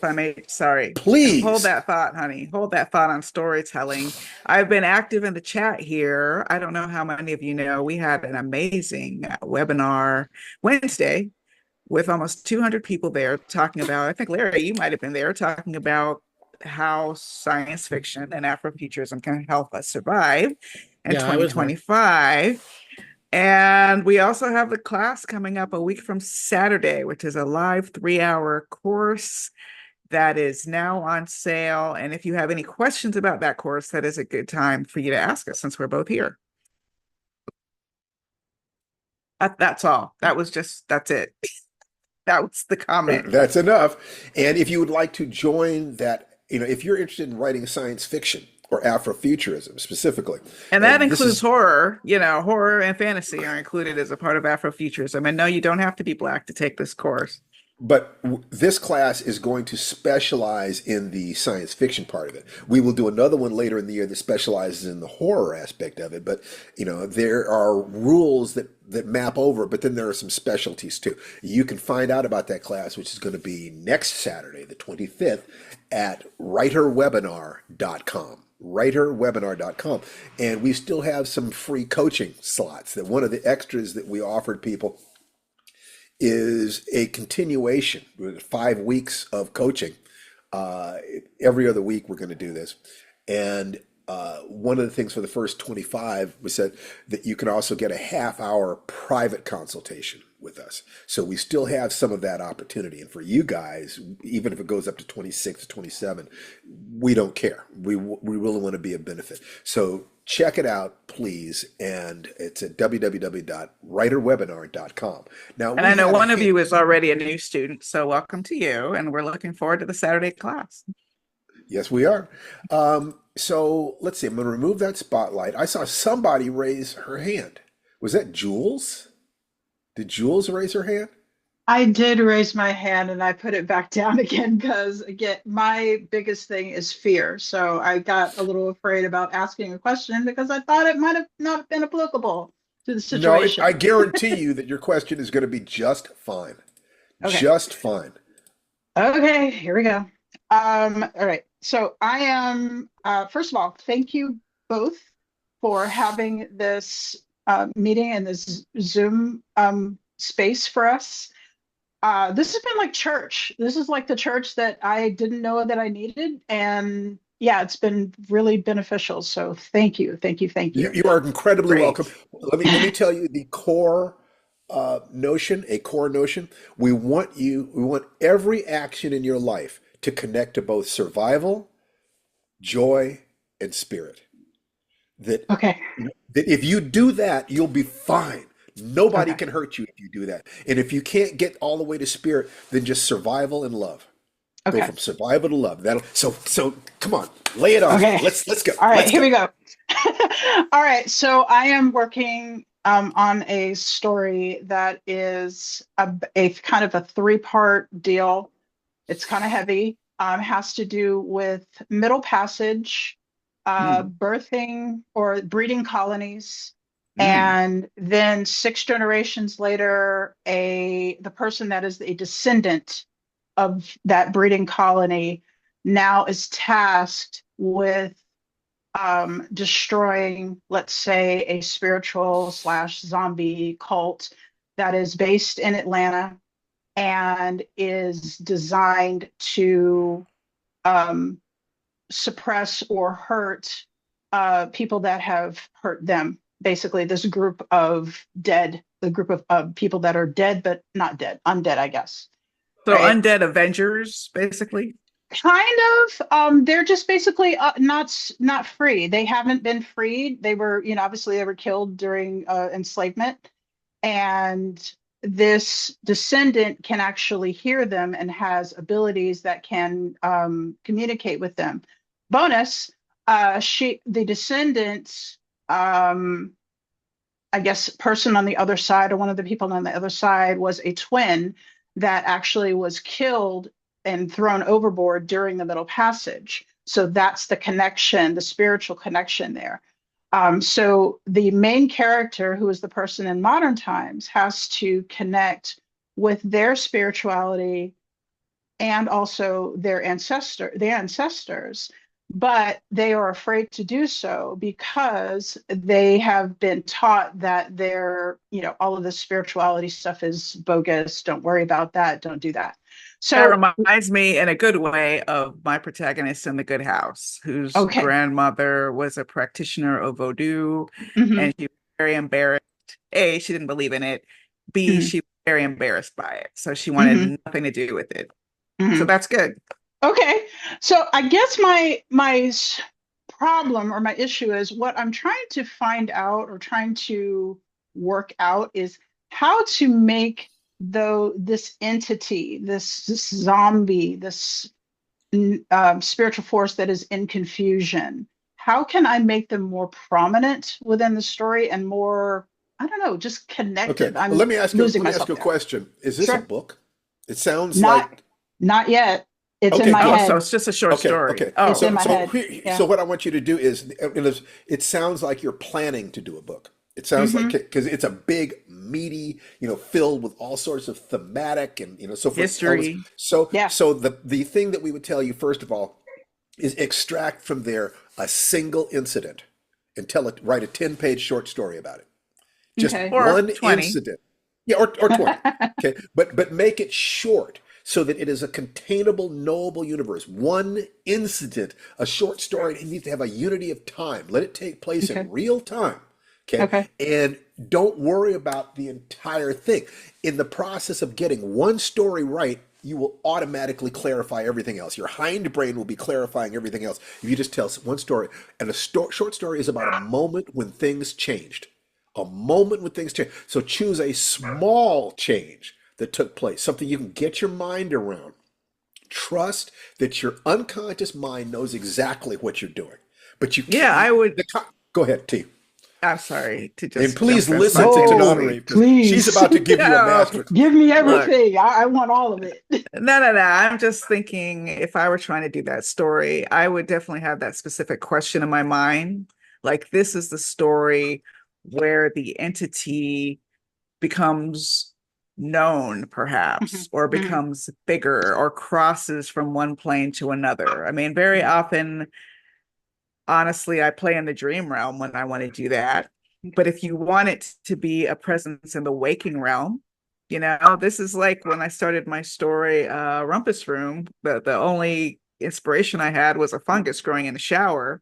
sorry, and hold please. that thought, honey. Hold that thought on storytelling. I've been active in the chat here. I don't know how many of you know, we had an amazing webinar Wednesday with almost 200 people there talking about, I think, Larry, you might have been there, talking about how science fiction and Afrofuturism can help us survive in Yeah, I was there. 2025. And we also have the class coming up a week from Saturday, which is a live 3-hour course that is now on sale. And if you have any questions about that course, that is a good time for you to ask us since we're both here. That's all. That's it. That was the comment. That's enough. And if you would like to join that, if you're interested in writing science fiction or Afrofuturism specifically, And that and this includes is, horror, horror and fantasy are included as a part of Afrofuturism. And no, you don't have to be Black to take this course. but this class is going to specialize in the science fiction part of it. We will do another one later in the year that specializes in the horror aspect of it. But there are rules that map over, but then there are some specialties too. You can find out about that class, which is going to be next Saturday, the 25th, at writerwebinar.com. writerwebinar.com. And we still have some free coaching slots. That one of the extras that we offered people is a continuation with 5 weeks of coaching. Every other week we're going to do this. And one of the things for the first 25, we said that you can also get a half-hour private consultation with us. So we still have some of that opportunity. And for you guys, even if it goes up to 26 to 27, we don't care. We really want to be a benefit. So check it out, please. And it's at www.writerwebinar.com. Now, And I know one of you is already a new student, so welcome to you. And we're looking forward to the Saturday class. Yes, we are. So let's see. I'm going to remove that spotlight. I saw somebody raise her hand. Was that Jules? Did Jules raise her hand? I did raise my hand and I put it back down again because, again, my biggest thing is fear. So I got a little afraid about asking a question because I thought it might have not been applicable to the No, situation. I guarantee you that your question is going to be just fine. Okay. Just fine. Okay, here we go. All right. So I am, first of all, thank you both for having this meeting and this Zoom space for us. This has been like church. This is like the church that I didn't know that I needed. And yeah, it's been really beneficial. So thank you. Thank you. Thank you. You are incredibly Great. welcome. Let me tell you the core notion, a core notion. We want every action in your life to connect to both survival, joy, and spirit. Okay. That if you do that, you'll be fine. Nobody Okay. can hurt you if you do that. And if you can't get all the way to spirit, then just survival and love. Go Okay. from survival to love. So come on, lay it on. Okay. Let's go. All right, Let's here go. we go. All right, so I am working on a story that is a kind of a 3-part deal. It's kind of heavy. Has to do with Middle Passage, birthing or breeding colonies, and then 6 generations later, the person that is a descendant of that breeding colony now is tasked with destroying, let's say, a spiritual slash zombie cult that is based in Atlanta and is designed to um, suppress or hurt people that have hurt them. Basically, this group of dead, the group of people that are dead but not dead, undead, I guess. So Right? undead Avengers, basically. Kind of. They're just basically not free. They haven't been freed. They were, obviously they were killed during enslavement, and this descendant can actually hear them and has abilities that can communicate with them. Bonus, the descendants, I guess, person on the other side, or one of the people on the other side, was a twin that actually was killed and thrown overboard during the Middle Passage. So that's the connection, the spiritual connection there. So the main character, who is the person in modern times, has to connect with their spirituality and also their ancestors, but they are afraid to do so because they have been taught that all of this spirituality stuff is bogus. Don't worry about that. Don't do that. That So, reminds me in a good way of my protagonist in The Good House, whose okay. grandmother was a practitioner of voodoo, Mhm, and she was very embarrassed. A, she didn't believe in it. B, mhm, she was very embarrassed by it. So she mhm, wanted nothing to do with it. So mhm. that's good. Okay. So I guess my problem or my issue is what I'm trying to find out or trying to work out is how to make though this entity, this zombie, this spiritual force that is in confusion. How can I make them more prominent within the story and more, I don't know, just Okay, connected? well, I'm let me ask you. losing Let me ask myself you a there. question. Is this a Sure. book? It sounds Not like. not yet. It's in Okay, my Oh, good. so head. it's just a short Okay, story. okay. It's Oh, in So, my so, head. so Yeah. what I want you to do is, it sounds like you're planning to do a book. It sounds like, Mm-hmm. because it's a big, meaty, filled with all sorts of thematic and so forth. All this. history. So, Yeah. so the thing that we would tell you first of all is extract from there a single incident and write a 10-page short story about it. Just Okay. Or one 20. incident. Yeah, or 20. Okay. But make it short so that it is a containable, knowable universe. One incident, a short story, it needs to have a unity of time. Let it take place Okay. in real time. Okay. Okay. And don't worry about the entire thing. In the process of getting one story right, you will automatically clarify everything else. Your hindbrain will be clarifying everything else if you just tell one story. And short story is about a moment when things changed. A moment when things change. So choose a small change that took place, something you can get your mind around. Trust that your unconscious mind knows exactly what you're doing. But you Yeah, can't. I would. Go ahead, T. I'm sorry to And just please jump in so listen to No, Tananari quickly. because she's please. about to give you a No, master class. Give me look, everything. I want all of it. no. I'm just thinking if I were trying to do that story, I would definitely have that specific question in my mind. Like, this is the story where the entity becomes known, Mhm, perhaps, or mhm, becomes bigger or crosses from one plane to another. I mean, very mhm. often, honestly, I play in the dream realm when I want to do that. But Okay. if you want it to be a presence in the waking realm, this is like when I started my story, Rumpus Room, the only inspiration I had was a fungus growing in the shower.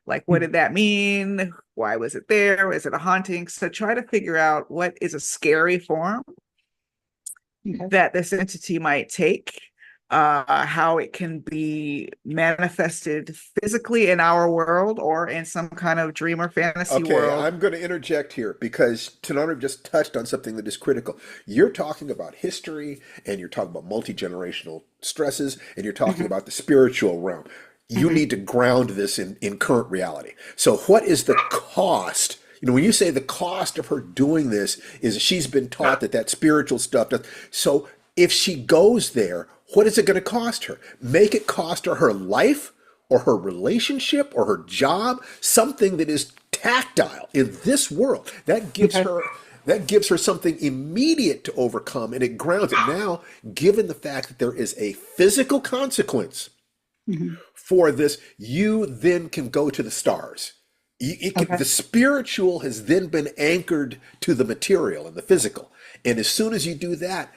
Like, what did that mean? Why was it there? Is it a haunting? So try to figure out what is a scary form Okay. that this entity might take, how it can be manifested physically in our world or in some kind of dream or fantasy Okay, world. I'm going to interject here because Tananarive just touched on something that is critical. You're talking about history and you're talking about multi-generational stresses and you're talking Mhm, about the spiritual realm. You mhm, need to ground this in current reality. So what is the cost? When you say the cost of her doing this is she's been taught that spiritual stuff does. So if she goes there, what is it going to cost her? Make it cost her life or her relationship or her job, something that is tactile in this world. okay. That gives her something immediate to overcome and it grounds it. Now, given the fact that there is a physical consequence Mhm. For this, you then can go to the stars. Okay. The spiritual has then been anchored to the material and the physical. And as soon as you do that,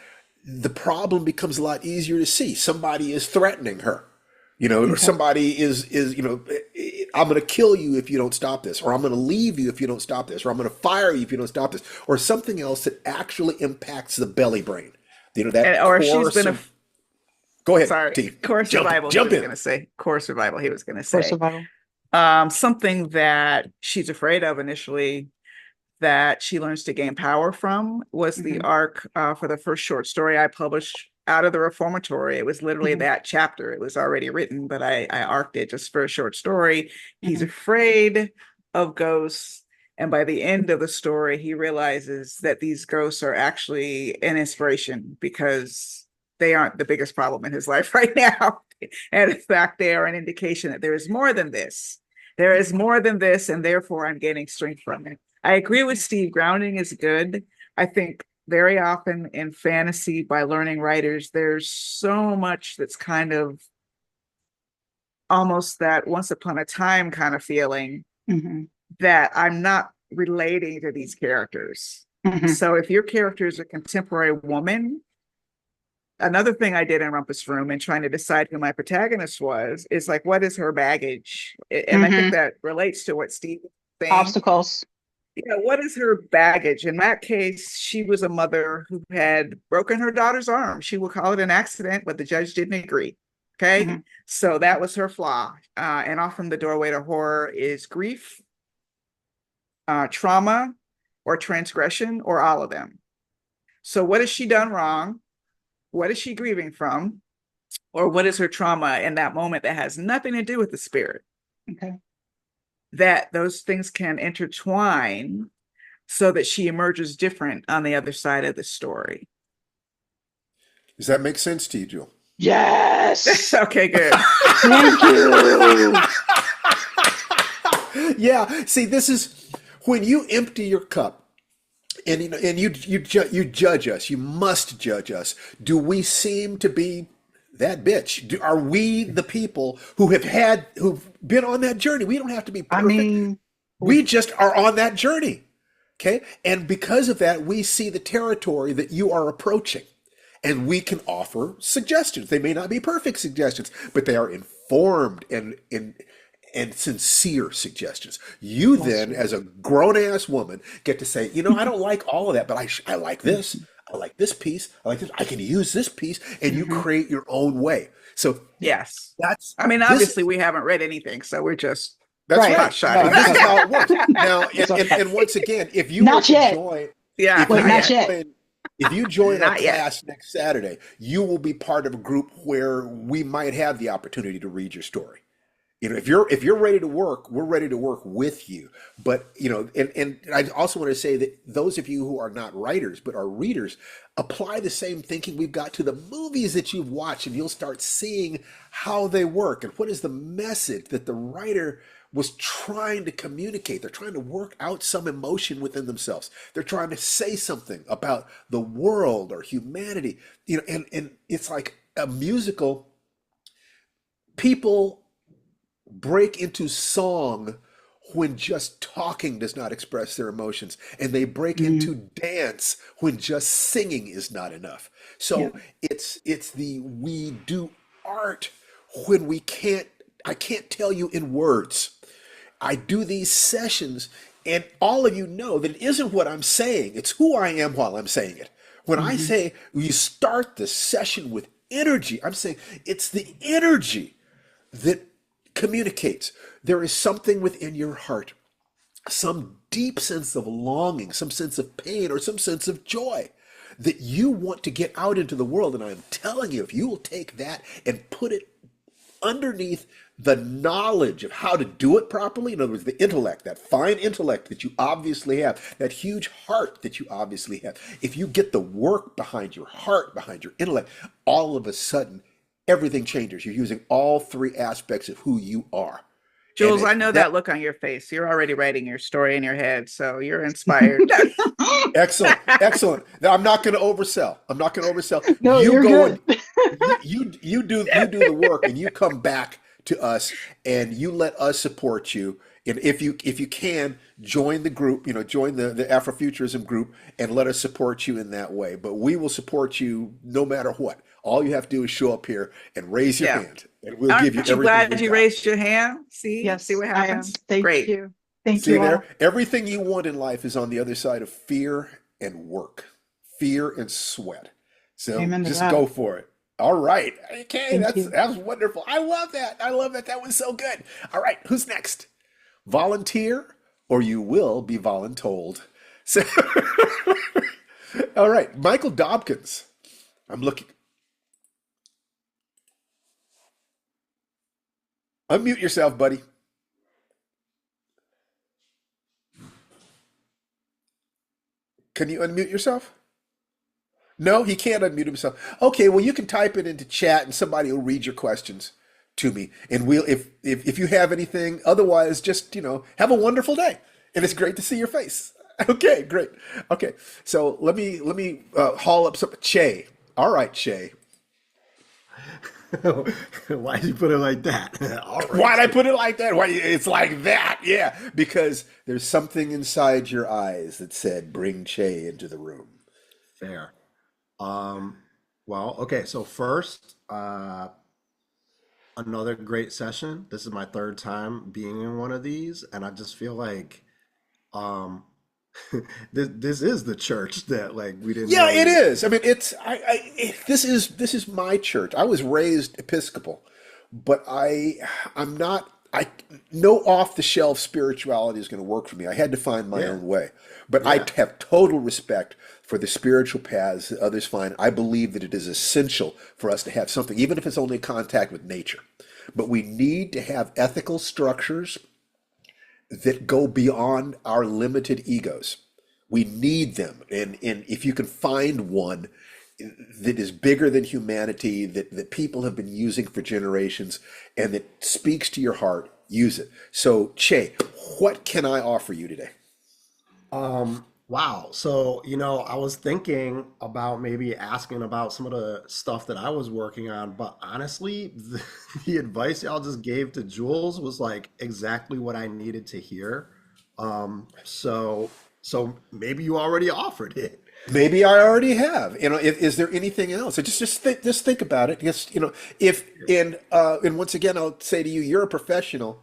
the problem becomes a lot easier to see. Somebody is threatening her, or Okay. somebody is, I'm going to kill you if you don't stop this, or I'm going to leave you if you don't stop this, or I'm going to fire you if you don't stop this, or something else that actually impacts the belly brain. That Or she's core. been Go ahead, sorry, T. core survival, he Jump was in. going to say. Core survival, he was going to For say. survival. Something that she's afraid of initially that she learns to gain power from was the Mhm. arc for the first short story I published out of the reformatory. It was literally Mhm. that chapter. It was already written, but I arced it just for a short story. He's Mhm. afraid of ghosts. And by the end of the story, he realizes that these ghosts are actually an inspiration because they aren't the biggest problem in his life right now. And in fact, they are an indication that there is more than this. There is more than this, and therefore I'm gaining strength from it. I agree with Steve. Grounding is good. I think very often in fantasy, by learning writers, there's so much that's kind of almost that once upon a time kind of feeling Mhm. that I'm not relating to these characters. Mhm. So if your character is a contemporary woman, another thing I did in Rumpus Room and trying to decide who my protagonist was is like, what is her baggage? And I think Mhm. that relates to what Steve was saying. Obstacles. What is her baggage? In that case, she was a mother who had broken her daughter's arm. She will call it an accident, but the judge didn't agree. Okay. Mhm. So that was her flaw. And often the doorway to horror is grief, trauma, or transgression, or all of them. So what has she done wrong? What is she grieving from? Or what is her trauma in that moment that has nothing to do with the spirit? Okay. That those things can intertwine so that she emerges different on the other side of the story. Does that make sense to you, Jewel? Yes. Okay, good. Thank you. Yeah. See, this is when you empty your cup. And you judge us. You must judge us. Do we seem to be that bitch? Are we the people who've been on that journey? We don't have to be I perfect. mean, We just are on that journey. Okay? And because of that, we see the territory that you are approaching. And we can offer suggestions. They may not be perfect suggestions, but they are informed and sincere suggestions. You that's then, right. as a grown-ass woman, get to say, I don't like all of that, but I like this. I like this piece. I like this. I can use this piece, and you Mhm. create your own way. So Yes. that's I mean, this. obviously, we haven't read anything, so we're just That's Right. right. shotting. This is Okay. how it works. Now, So, and once again, if you were not to yet. join, Yeah, if Wait, you not not yet. yet. join, if you join our Not yet. class next Saturday, you will be part of a group where we might have the opportunity to read your story. If you're ready to work, we're ready to work with you. But and I also want to say that those of you who are not writers but are readers, apply the same thinking we've got to the movies that you've watched, and you'll start seeing how they work and what is the message that the writer was trying to communicate. They're trying to work out some emotion within themselves. They're trying to say something about the world or humanity. And it's like a musical. People break into song when just talking does not express their emotions, and they break Mhm. into dance when just singing is not enough. Yeah. So it's the we do art when I can't tell you in words. I do these sessions, and all of you know that it isn't what I'm saying, it's who I am while I'm saying it. When I Mhm. say you start the session with energy, I'm saying it's the energy that communicates. There is something within your heart, some deep sense of longing, some sense of pain, or some sense of joy that you want to get out into the world. And I'm telling you, if you will take that and put it underneath the knowledge of how to do it properly, in other words, the intellect, that fine intellect that you obviously have, that huge heart that you obviously have, if you get the work behind your heart, behind your intellect, all of a sudden, everything changes. You're using all three aspects of who you are. And Jules, I know that that look on your face. You're already writing your story in your head, so you're inspired. excellent, excellent. Now, I'm not going to oversell. I'm not going to oversell. No, You you're go good. and you do the work, and you come back to us, and you let us support you. And if you can join the group, join the Afrofuturism group, and let us support you in that way. But we will support you no matter what. All you have to do is show up here and raise your Yeah. hand, and we'll give you Aren't you everything we glad you got. raised your hand? See Yes, what I am. happens? Thank Great. you. Thank See you there? all. Everything you want in life is on the other side of fear and work, fear and sweat. So Amen to just that. go for it. All right. Okay, Thank that's you. that was wonderful. I love that. I love that. That was so good. All right, who's next? Volunteer or you will be voluntold. So all right, Michael Dobkins. I'm looking. Unmute yourself, buddy. Can you unmute yourself? No, he can't unmute himself. Okay, well you can type it into chat and somebody will read your questions to me. And we'll if you have anything, otherwise just, have a wonderful day. And it's great to see your face. Okay, great. Okay. So let me haul up some Che. All right, Che. Why did you put it like that? All Why'd right. I put it like that? Why it's like that? Yeah, because there's something inside your eyes that said bring Che into the room. Fair. Um, well, okay, so first, another great session. This is my third time being in one of these, and I just feel like um this is the church that like we didn't Yeah, it really. is. I mean, this is my church. I was raised Episcopal, but I'm not. I No off the shelf spirituality is going to work for me. I had to find my Yeah, own way. But I yeah, have total respect for the spiritual paths that others find. I believe that it is essential for us to have something, even if it's only contact with nature. But we need to have ethical structures that go beyond our limited egos. We need them. And if you can find one that is bigger than humanity, that people have been using for generations, and that speaks to your heart, use it. So, Che, what can I offer you today? Wow. So, I was thinking about maybe asking about some of the stuff that I was working on, but honestly, the advice y'all just gave to Jules was like exactly what I needed to hear. So maybe you already offered it. Maybe I already have. Is there anything else? Just think about it. Just if and once again, I'll say to you, you're a professional.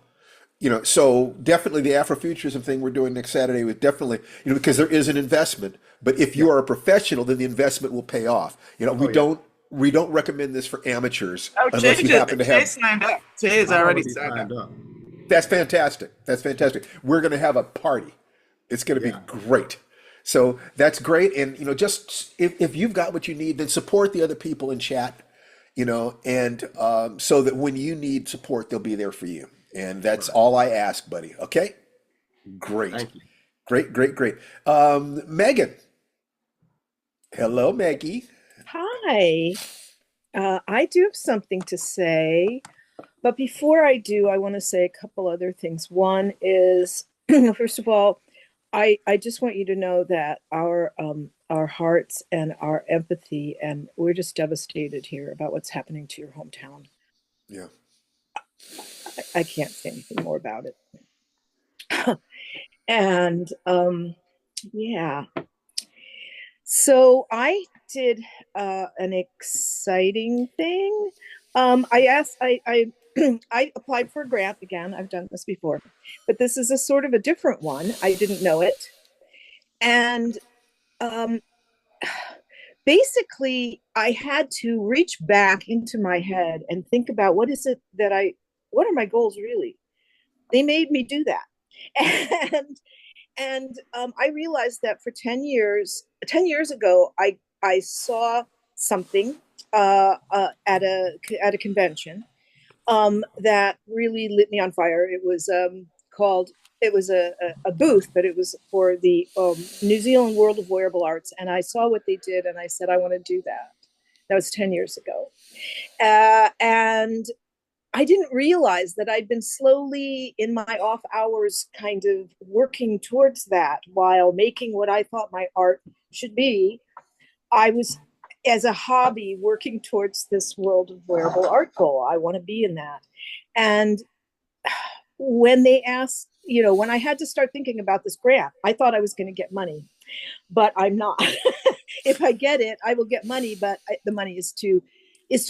So definitely the Afrofuturism thing we're doing next Saturday was definitely, because there is an investment. But if you Yeah. are a professional, then the investment will pay off. We Oh yeah. don't recommend this for amateurs Oh, unless you happen to Jay have. signed up. Jay is I'm already already signed up. signed up. That's fantastic. That's fantastic. We're going to have a party. It's going to be Yeah. great. So that's great. And just if you've got what you need, then support the other people in chat. And so that when you need support, they'll be there for you. And that's Right. all I ask, buddy. Okay. Great. Thank you. Great, great, great. Megan. Hello, Maggie. Hi. I do have something to say, but before I do, I want to say a couple other things. One is, first of all, I just want you to know that our hearts and our empathy, and we're just devastated here about what's happening to your hometown. Yeah. I can't say anything more about it. And yeah, so I did an exciting thing. I asked, I I applied for a grant again. I've done this before, but this is a sort of a different one. I didn't know it, and um, basically, I had to reach back into my head and think about what is it that what are my goals really? They made me do that, and I realized that for 10 years ago, I saw something at a convention that really lit me on fire. It was called. It was a booth, but it was for the New Zealand World of Wearable Arts, and I saw what they did, and I said I want to do that. That was 10 years ago, and I didn't realize that I'd been slowly in my off hours kind of working towards that while making what I thought my art should be. I was as a hobby working towards this world of wearable art goal. I want to be in that. And when they asked, when I had to start thinking about this grant, I thought I was going to get money, but I'm not. If I get it, I will get money, but the money is to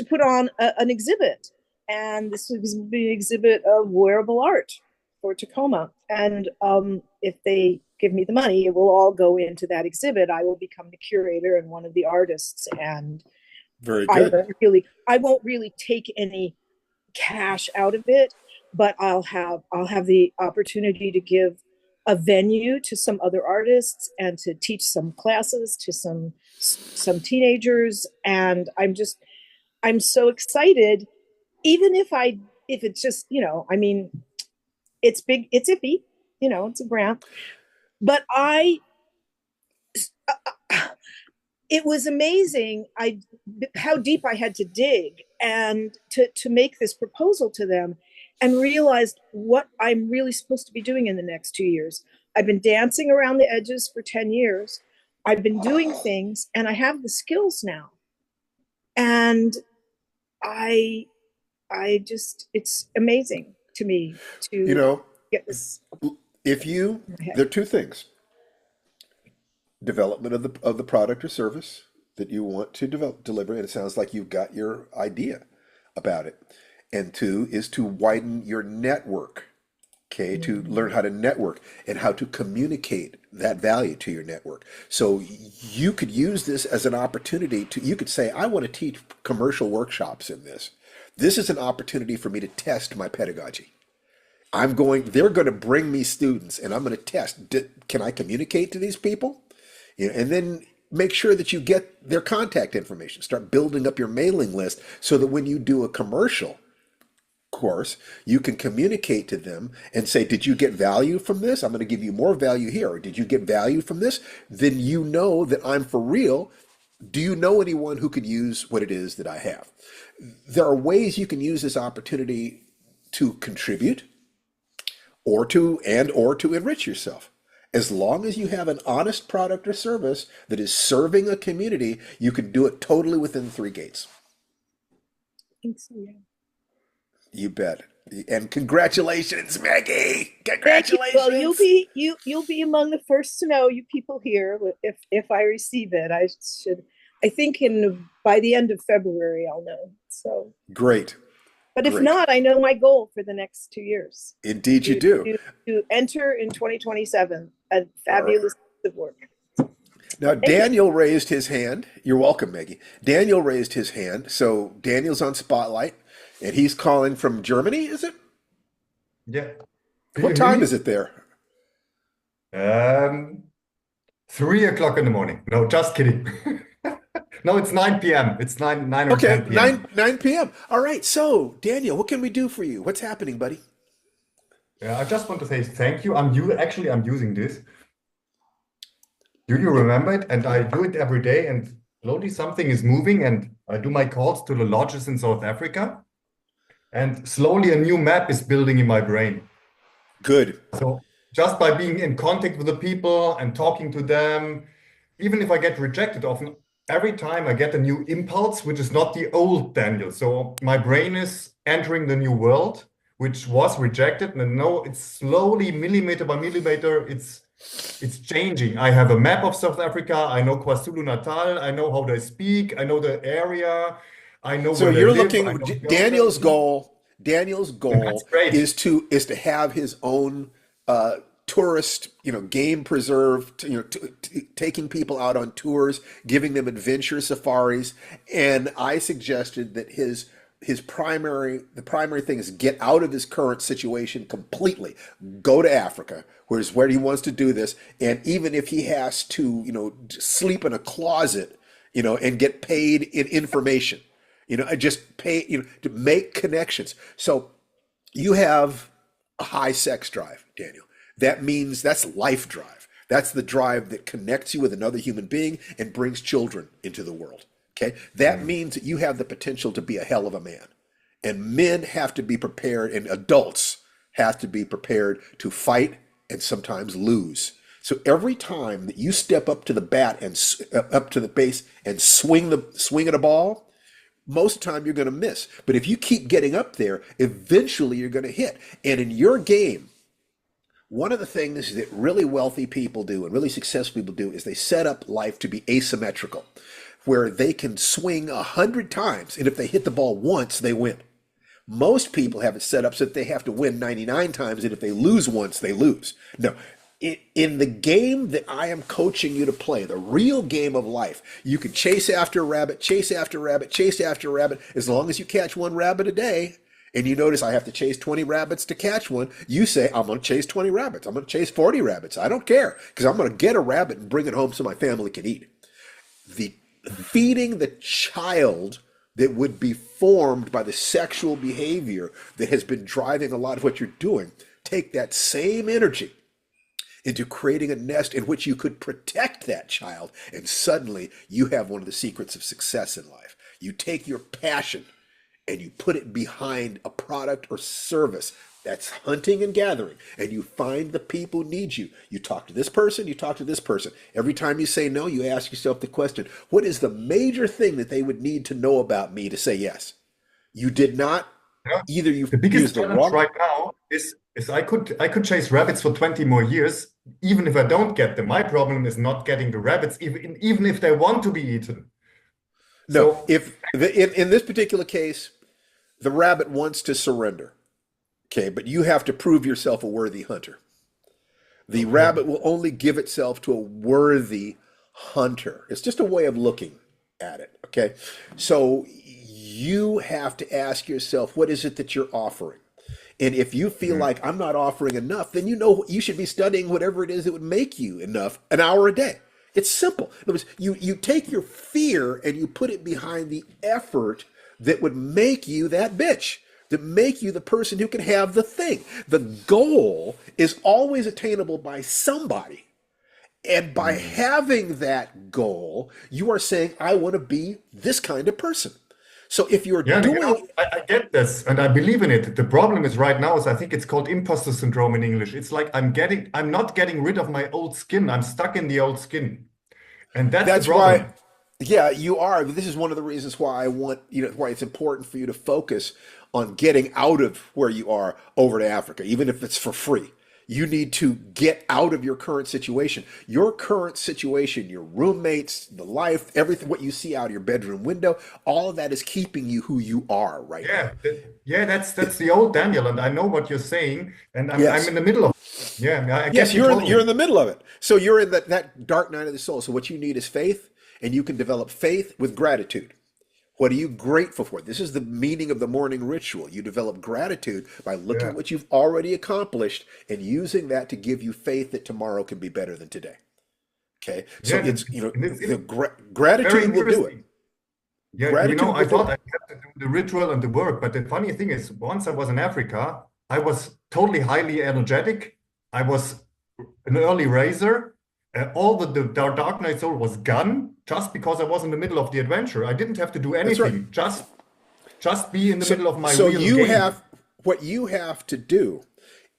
put on an exhibit. And this was be an exhibit of wearable art for Tacoma. And if they give me the money, it will all go into that exhibit. I will become the curator and one of the artists. And Very good. I won't really take any cash out of it, but I'll have the opportunity to give a venue to some other artists and to teach some classes to some teenagers. And I'm so excited, even if it's just, it's big, it's iffy, it's a grant, but it was amazing how deep I had to dig and to make this proposal to them, and realized what I'm really supposed to be doing in the next 2 years. I've been dancing around the edges for 10 years. I've been doing things, and I have the skills now. And it's amazing to me to get this. There are two things: development of the product or service that you want to deliver, and it sounds like you've got your idea about it. And two is to widen your network, okay, to learn how to network and how to communicate that value to your network. So you could use this as an opportunity you could say, I want to teach commercial workshops in this. This is an opportunity for me to test my pedagogy. They're going to bring me students, and I'm going to test, can I communicate to these people? And then make sure that you get their contact information. Start building up your mailing list so that when you do a commercial course, you can communicate to them and say, did you get value from this? I'm going to give you more value here. Or did you get value from this? Then you know that I'm for real. Do you know anyone who could use what it is that I have? There are ways you can use this opportunity to contribute or to enrich yourself. As long as you have an honest product or service that is serving a community, you can do it totally within 3 gates. I think so, yeah. You bet. And congratulations, Maggie. Congratulations. Well, you'll be among the first to know, you people here, if I receive it. I think by the end of February I'll know. So great. But if not, I know my goal for the next 2 years. Indeed you do. To enter in 2027, a fabulous piece of work. Now, Daniel raised his hand. You're welcome, Maggie. Daniel raised his hand. So Daniel's on Spotlight, and he's calling from Germany, is it? Yeah. What time is it there? 3 o'clock in the morning. No, just kidding. No, it's 9 p.m. It's 9 or Okay, 10 p.m. 9 p.m. All right. So, Daniel, what can we do for you? What's happening, buddy? Yeah, I just want to say thank you. I'm using this. Do you remember it? And I do it every day, and slowly something is moving, and I do my calls to the lodges in South Africa, and slowly a new map is building in my brain. Good. So just by being in contact with the people and talking to them, even if I get rejected often, every time I get a new impulse, which is not the old Daniel. So my brain is entering the new world, which was rejected. And now it's slowly, millimeter by millimeter, it's changing. I have a map of South Africa. I know KwaZulu-Natal. I know how they speak. I know the area. I know so where you're they live. looking, Daniel's goal is to have his own tourist, game preserve, taking people out on tours, giving them adventure safaris. And I suggested that the primary thing is get out of his current situation completely, go to Africa, where he wants to do this. And even if he has to, sleep in a closet, and get paid in information, just pay, to make connections. So you have a high sex drive, Daniel. That means that's life drive. That's the drive that connects you with another human being and brings children into the world. Okay. That means that you have the potential to be a hell of a man. And men have to be prepared, and adults have to be prepared to fight and sometimes lose. So every time that you step up to the bat and up to the base and swing at a ball, most of the time you're going to miss. But if you keep getting up there, eventually you're going to hit. And in your game, one of the things that really wealthy people do and really successful people do is they set up life to be asymmetrical, where they can swing 100 times, and if they hit the ball once, they win. Most people have it set up so that they have to win 99 times, and if they lose once, they lose. No. In the game that I am coaching you to play, the real game of life, you can chase after a rabbit, chase after a rabbit, chase after a rabbit. As long as you catch one rabbit a day, and you notice I have to chase 20 rabbits to catch one, you say, I'm going to chase 20 rabbits. I'm going to chase 40 rabbits. I don't care, because I'm going to get a rabbit and bring it home so my family can eat. The feeding the child that would be formed by the sexual behavior that has been driving a lot of what you're doing, take that same energy into creating a nest in which you could protect that child, and suddenly you have one of the secrets of success in life. You take your passion and you put it behind a product or service that's hunting and gathering, and you find the people who need you. You talk to this person, you talk to this person. Every time you say no, you ask yourself the question, what is the major thing that they would need to know about me to say yes? You did not, Yeah. either you The biggest used the challenge wrong. right now is I could chase rabbits for 20 more years, even if I don't get them. My problem is not getting the rabbits, even if they want to be eaten. No, So if in this particular case, the rabbit wants to surrender. Okay, but you have to prove yourself a worthy hunter. The okay, rabbit will only give itself to a worthy hunter. It's just a way of looking at it. Okay, so you have to ask yourself, what is it that you're offering? And if you feel mm, like I'm not offering enough, then you know you should be studying whatever it is that would make you enough an hour a day. It's simple. In other words, you take your fear and you put it behind the effort that would make you that bitch, that make you the person who can have the thing. The goal is always attainable by somebody. And by mm. having that goal, you are saying, I want to be this kind of person. So if you're Yeah, doing, I get this and I believe in it. The problem is right now is I think it's called imposter syndrome in English. It's like I'm not getting rid of my old skin. I'm stuck in the old skin. And that's the that's why, problem. yeah, you are. This is one of the reasons why I want, why it's important for you to focus on getting out of where you are over to Africa, even if it's for free. You need to get out of your current situation. Your current situation, your roommates, the life, everything, what you see out of your bedroom window, all of that is keeping you who you are right now. Yeah, that's the old Daniel, and I know what you're saying, and I'm Yes. in the middle of it. Yeah, I Yes, get you you're in totally. the middle of it. So you're in that dark night of the soul. So what you need is faith, and you can develop faith with gratitude. What are you grateful for? This is the meaning of the morning ritual. You develop gratitude by looking at Yeah, what you've already accomplished and using that to give you faith that tomorrow can be better than today. Okay? So yeah, it's, and it's very gratitude will do it. interesting. Yeah, Gratitude I will do thought it. I had to do the ritual and the work, but the funny thing is, once I was in Africa, I was totally highly energetic. I was an early raiser. All the dark night soul was gone just because I was in the middle of the adventure. I didn't have to do That's right. anything, just be in the So middle of my so real you game. have what you have to do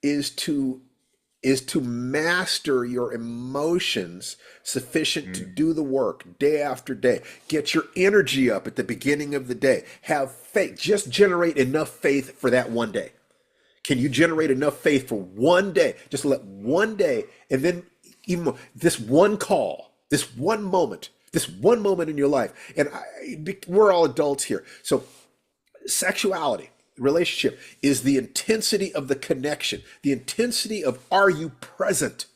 is to master your emotions sufficient to Mm. do the work day after day. Get your energy up at the beginning of the day. Have faith. Just generate enough faith for that one day. Can you generate enough faith for one day? Just let one day, and then even more, this one call, this one moment in your life. And we're all adults here. So sexuality, relationship is the intensity of the connection, the intensity of, are you present?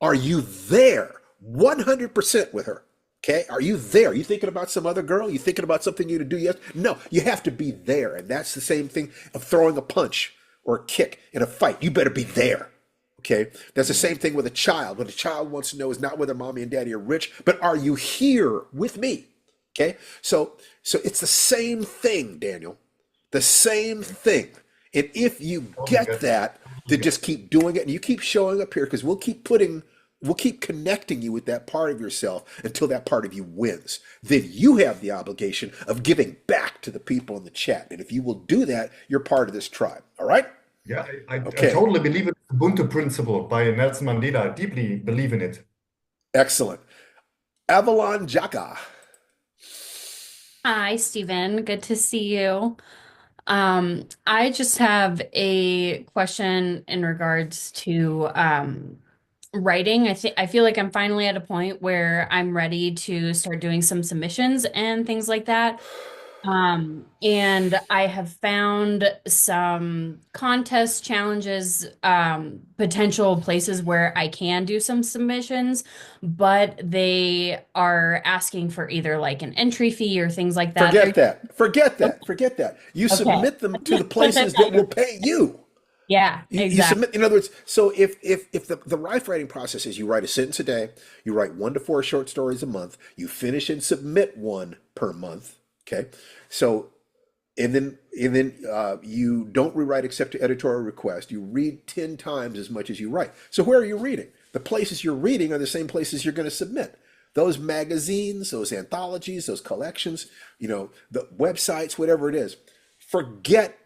Are you there 100% with her? Okay, are you there? Are you thinking about some other girl? You thinking about something you to do? Yes. No, you have to be there. And that's the same thing of throwing a punch or a kick in a fight. You better be there. Okay, that's the same thing with a child. What a child wants to know is not whether mommy and daddy are rich, but are you here with me? Okay, so it's the same thing, Daniel. The same thing. And if you Totally get get it. that, Totally then get just it. keep doing it and you keep showing up here because we'll keep connecting you with that part of yourself until that part of you wins. Then you have the obligation of giving back to the people in the chat. And if you will do that, you're part of this tribe. All right? Yeah, I Okay, totally believe in the Ubuntu principle by Nelson Mandela. I deeply believe in it. excellent. Avalon Jaka. Hi, Stephen. Good to see you. I just have a question in regards to writing. I feel like I'm finally at a point where I'm ready to start doing some submissions and things like that. And I have found some contest challenges, potential places where I can do some submissions, but they are asking for either like an entry fee or things like that. Forget that. Forget that. Forget that. You Okay. submit them to the places that will pay you. Yeah, You exactly. submit, in other words, so if the rife writing process is you write a sentence a day, you write 1 to 4 short stories a month, you finish and submit one per month. Okay, so and then you don't rewrite except to editorial request. You read 10 times as much as you write. So where are you reading? The places you're reading are the same places you're going to submit. Those magazines, those anthologies, those collections, the websites, whatever it is. Forget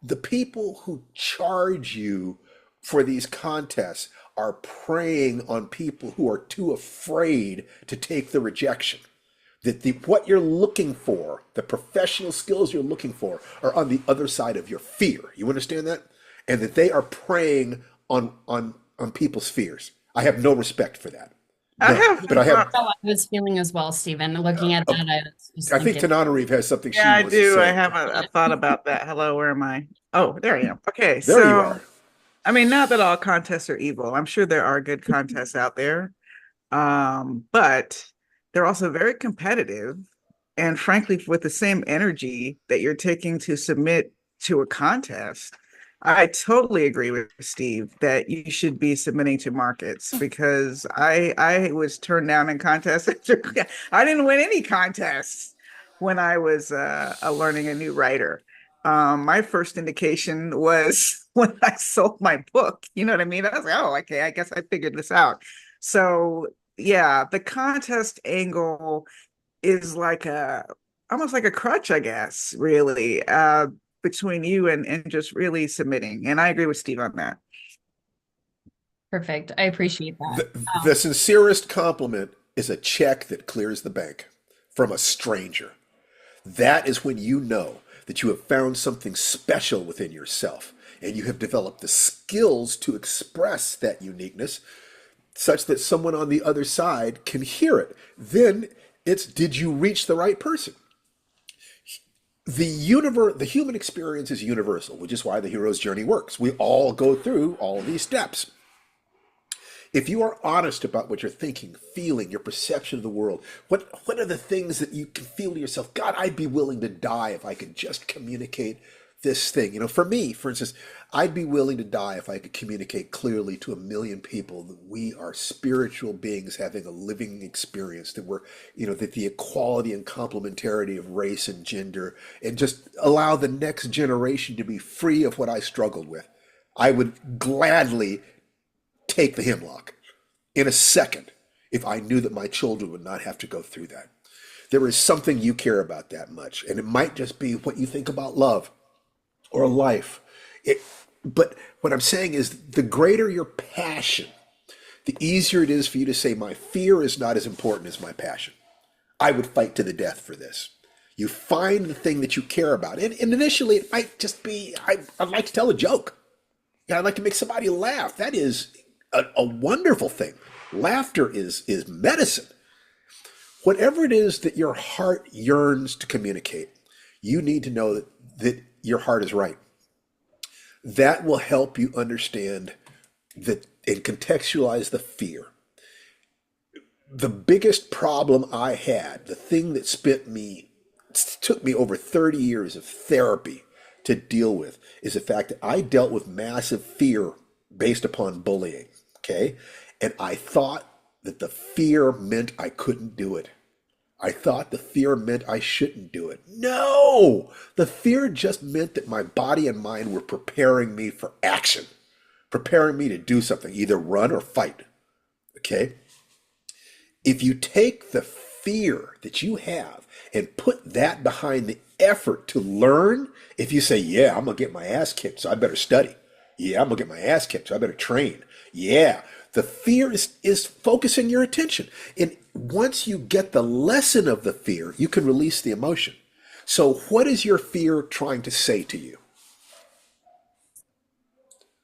the people who charge you for these contests are preying on people who are too afraid to take the rejection. That what you're looking for, the professional skills you're looking for, are on the other side of your fear. You understand that? And that they are preying on people's fears. I have no respect for that. I None. have, But I have. How I was feeling as well, Stephen. Looking at that, I was I think thinking. Tananarive has something she yeah, I wants to do. I say. have a thought about that. Hello, where am I? Oh, there I am. Okay, There you so are. I mean, not that all contests are evil. I'm sure there are good contests out there. But they're also very competitive. And frankly, with the same energy that you're taking to submit to a contest, I totally agree with Steve that you should be submitting to markets because I was turned down in contests. I didn't win any contests when I was learning a new writer. My first indication was when I sold my book. You know what I mean? I was like, oh, okay, I guess I figured this out. So yeah, the contest angle is like a almost like a crutch, I guess, really, between you and just really submitting. And I agree with Steve on that. Perfect. I appreciate that. The sincerest compliment is a check that clears the bank from a stranger. That is when you know that you have found something special within yourself and you have developed the skills to express that uniqueness such that someone on the other side can hear it. Then it's, did you reach the right person? The human experience is universal, which is why the hero's journey works. We all go through all these steps. If you are honest about what you're thinking, feeling, your perception of the world, what are the things that you can feel to yourself? God, I'd be willing to die if I could just communicate this thing. For me, for instance, I'd be willing to die if I could communicate clearly to 1 million people that we are spiritual beings having a living experience, that that the equality and complementarity of race and gender, and just allow the next generation to be free of what I struggled with. I would gladly take the hemlock in a second if I knew that my children would not have to go through that. There is something you care about that much, and it might just be what you think about love or life. But what I'm saying is, the greater your passion, the easier it is for you to say, my fear is not as important as my passion. I would fight to the death for this. You find the thing that you care about. And initially, it might just be, I'd like to tell a joke. Yeah, I'd like to make somebody laugh. That is a wonderful thing. Laughter is medicine. Whatever it is that your heart yearns to communicate, you need to know that your heart is right. That will help you understand that and contextualize the fear. The biggest problem I had, the thing that took me over 30 years of therapy to deal with, is the fact that I dealt with massive fear based upon bullying. Okay. And I thought that the fear meant I couldn't do it. I thought the fear meant I shouldn't do it. No, the fear just meant that my body and mind were preparing me for action, preparing me to do something, either run or fight. Okay. If you take the fear that you have and put that behind the effort to learn, if you say, yeah, I'm gonna get my ass kicked, so I better study. Yeah, I'm gonna get my ass kicked, so I better train. Yeah. The fear is focusing your attention. And once you get the lesson of the fear, you can release the emotion. So what is your fear trying to say to you?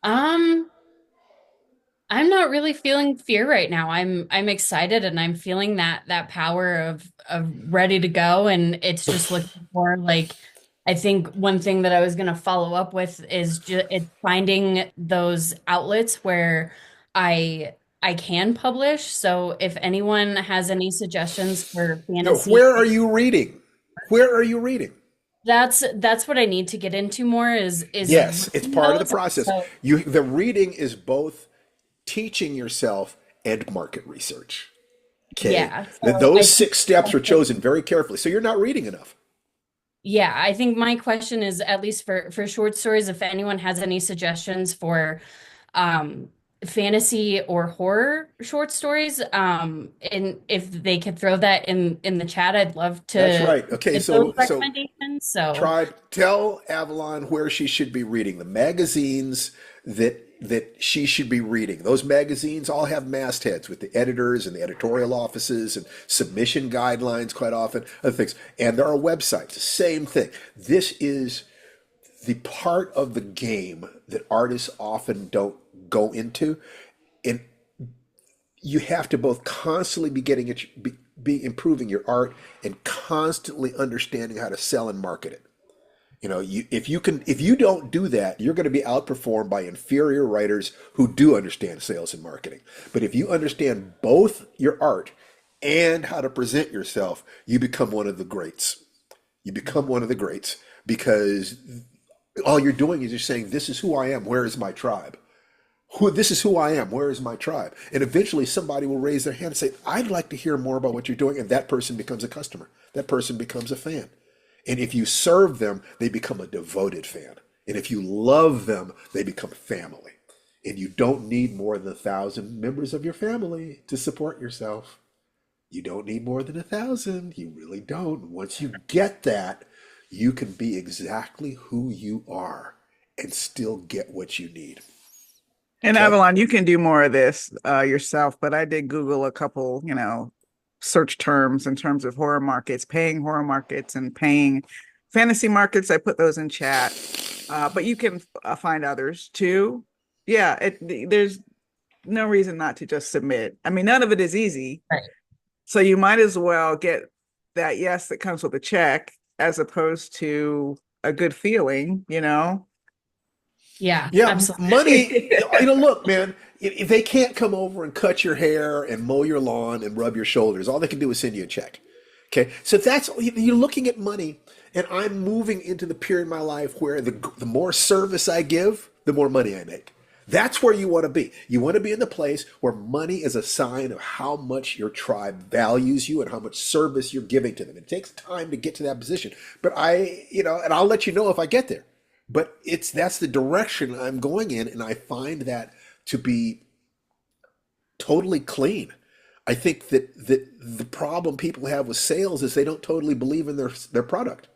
Um, I'm not really feeling fear right now. I'm excited and I'm feeling that power of ready to go, and it's just looking for like I think one thing that I was going to follow up with is just it's finding those outlets where I can publish. So if anyone has any suggestions for Now, fantasy, where are you reading? Where are you reading? that's what I need to get into more is Yes, it's reading part of the those. process. So The reading is both teaching yourself and market research. Okay. yeah, so I Those think 6 steps were chosen very carefully. So you're not reading enough. yeah, I think my question is at least for short stories, if anyone has any suggestions for um fantasy or horror short stories, and if they could throw that in the chat, I'd love That's to right. Okay, get those so recommendations. So tell Avalon where she should be reading the magazines that she should be reading. Those magazines all have mastheads with the editors and the editorial offices and submission guidelines quite often, other things. And there are websites, same thing. This is the part of the game that artists often don't go into. And you have to both constantly be getting it, be improving your art and constantly understanding how to sell and market it. If you don't do that, you're going to be outperformed by inferior writers who do understand sales and marketing. But if you understand both your art and how to present yourself, you become one of the greats. You become one of the greats because all you're doing is you're saying, "This is who I am. Where is my tribe? This is who I am. Where is my tribe?" And eventually somebody will raise their hand and say, "I'd like to hear more about what you're doing." And that person becomes a customer. That person becomes a fan. And if you serve them, they become a devoted fan. And if you love them, they become family. And you don't need more than 1,000 members of your family to support yourself. You don't need more than 1,000. You really don't. Once you get that, you can be exactly who you are and still get what you need. And Okay? Avalon, you can do more of this yourself, but I did Google a couple, search terms in terms of horror markets, paying horror markets and paying fantasy markets. I put those in chat, but you can find others too. Yeah, there's no reason not to just submit. I mean, none of it is easy. right. So you might as well get that yes that comes with a check as opposed to a good feeling, Yeah, Yeah, absolutely. money, look, man, if they can't come over and cut your hair and mow your lawn and rub your shoulders, all they can do is send you a check. Okay, so you're looking at money, and I'm moving into the period in my life where the more service I give, the more money I make. That's where you want to be. You want to be in the place where money is a sign of how much your tribe values you and how much service you're giving to them. It takes time to get to that position, but and I'll let you know if I get there. But that's the direction I'm going in, and I find that to be totally clean. I think that the problem people have with sales is they don't totally believe in their product.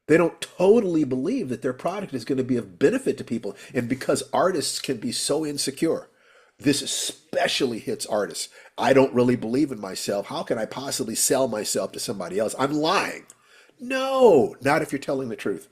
They don't totally believe that their product is going to be of benefit to people. And because artists can be so insecure, this especially hits artists. I don't really believe in myself. How can I possibly sell myself to somebody else? I'm lying. No, not if you're telling the truth.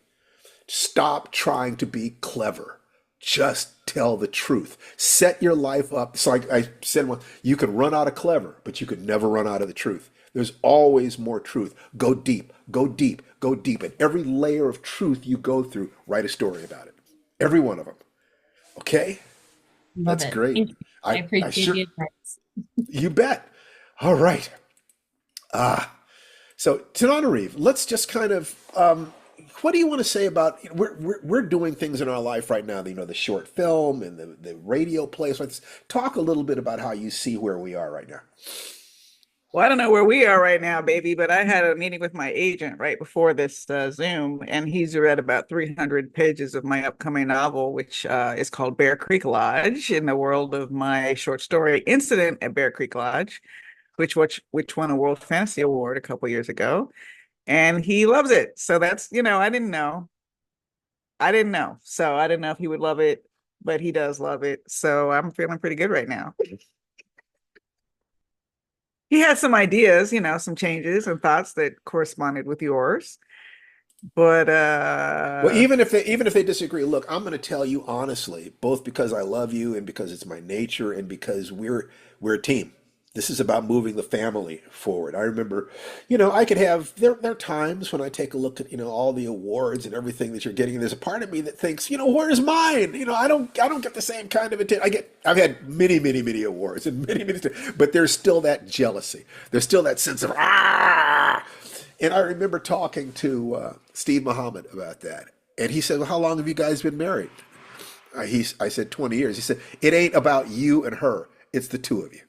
Stop trying to be clever. Just tell the truth. Set your life up. So I said, well, you can run out of clever, but you could never run out of the truth. There's always more truth. Go deep, go deep, go deep. And every layer of truth you go through, write a story about it. Every one of them. Okay? Love That's it. great. Thank you. I I appreciate sure, the advice. you bet. All right. So, Tananarive, let's just kind of, what do you want to say about, we're doing things in our life right now, the short film and the radio plays. Let's talk a little bit about how you see where we are right now. Well, I don't know where we are right now, baby, but I had a meeting with my agent right before this Zoom, and he's read about 300 pages of my upcoming novel, which is called Bear Creek Lodge, in the world of my short story Incident at Bear Creek Lodge, which won a World Fantasy Award a couple years ago. and he loves it. So that's, I didn't know. I didn't know. So I didn't know if he would love it, but he does love it. So I'm feeling pretty good right now. He had some ideas, some changes and thoughts that corresponded with yours. But Well, even if they disagree, look, I'm going to tell you honestly, both because I love you and because it's my nature and because we're a team. This is about moving the family forward. I remember, I could have there are times when I take a look at, all the awards and everything that you're getting. And there's a part of me that thinks, where's mine? I don't get the same kind of attention. I've had many, many, many awards and many, many, but there's still that jealousy. There's still that sense of ah. And I remember talking to Steve Muhammad about that. And he said, well, how long have you guys been married? I said, 20 years. He said, it ain't about you and her. It's the two of you.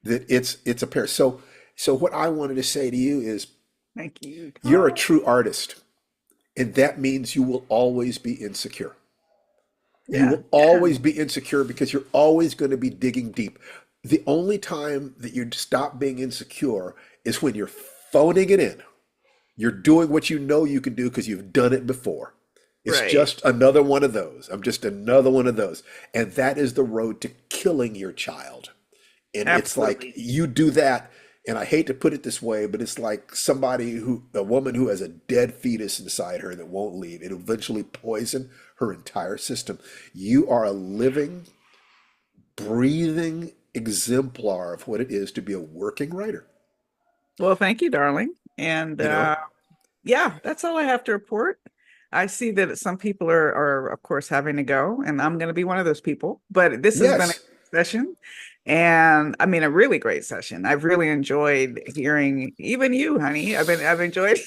That it's a pair. So what I wanted to say to you is thank you. you're a true artist. And that means you will always be insecure. You Yeah. will always be insecure because you're always going to be digging deep. The only time that you stop being insecure is when you're phoning it in. You're doing what you know you can do because you've done it before. It's Right. just another one of those. I'm just another one of those. And that is the road to killing your child. And it's like Absolutely. you do that, and I hate to put it this way, but it's like a woman who has a dead fetus inside her that won't leave. It'll eventually poison her entire system. You are a living, breathing exemplar of what it is to be a working writer. Well, thank you, darling. And You know? yeah, that's all I have to report. I see that some people are of course having to go, and I'm going to be one of those people. But this has been a Yes. session, and I mean a really great session. I've really enjoyed hearing even you, honey. I've enjoyed.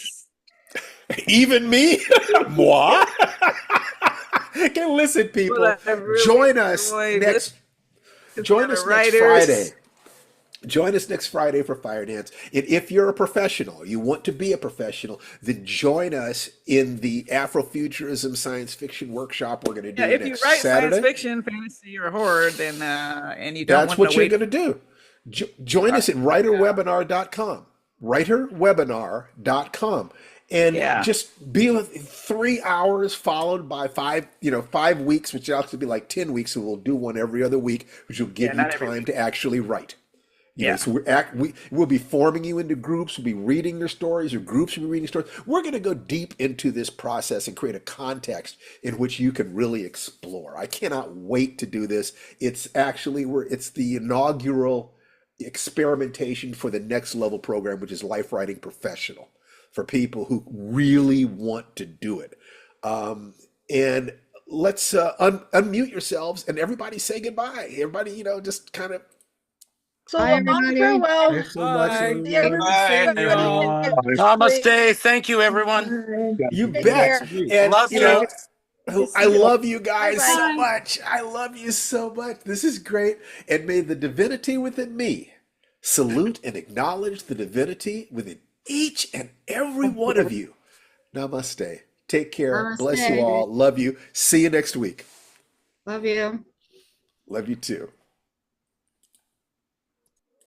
Even me? Moi? Okay, listen, people. Well, I've really Join us enjoyed next. listening Join to us the next writers. Friday. Join us next Friday for Firedance. And if you're a professional, you want to be a professional, then join us in the Afrofuturism Science Fiction Workshop we're going to Yeah, do if you next write science Saturday. fiction, fantasy, or horror, then and you don't That's want to what you're wait. going to do. Join us at writerwebinar.com. Writerwebinar.com. And Yeah, just be with 3 hours followed by 5 weeks, which will actually be like 10 weeks. So we'll do one every other week, which will yeah, give you not every time week. to actually write. Yeah, So we'll be forming you into groups. We'll be reading your stories, or groups will be reading stories. We're going to go deep into this process and create a context in which you can really explore. I cannot wait to do this. It's the inaugural experimentation for the next level program, which is Life Writing Professional, for people who really want to do it. And let's unmute yourselves and everybody say goodbye. Everybody, just kind of. So Bye, long, everybody. farewell. Thanks so much, bye. See you everyone. Good seeing you everybody all. in Namaste. Thank you, everyone. Bye. You Take bet. care. Sweet. And Love Have a you. good to I see you. love you Bye guys bye. so Bye. much. I love you so much. This is great. And may the divinity within me salute and acknowledge the divinity within each and every one of you. Namaste. Take care. Bless you Namaste. all. Love you. See you next week. Love you. Love you too.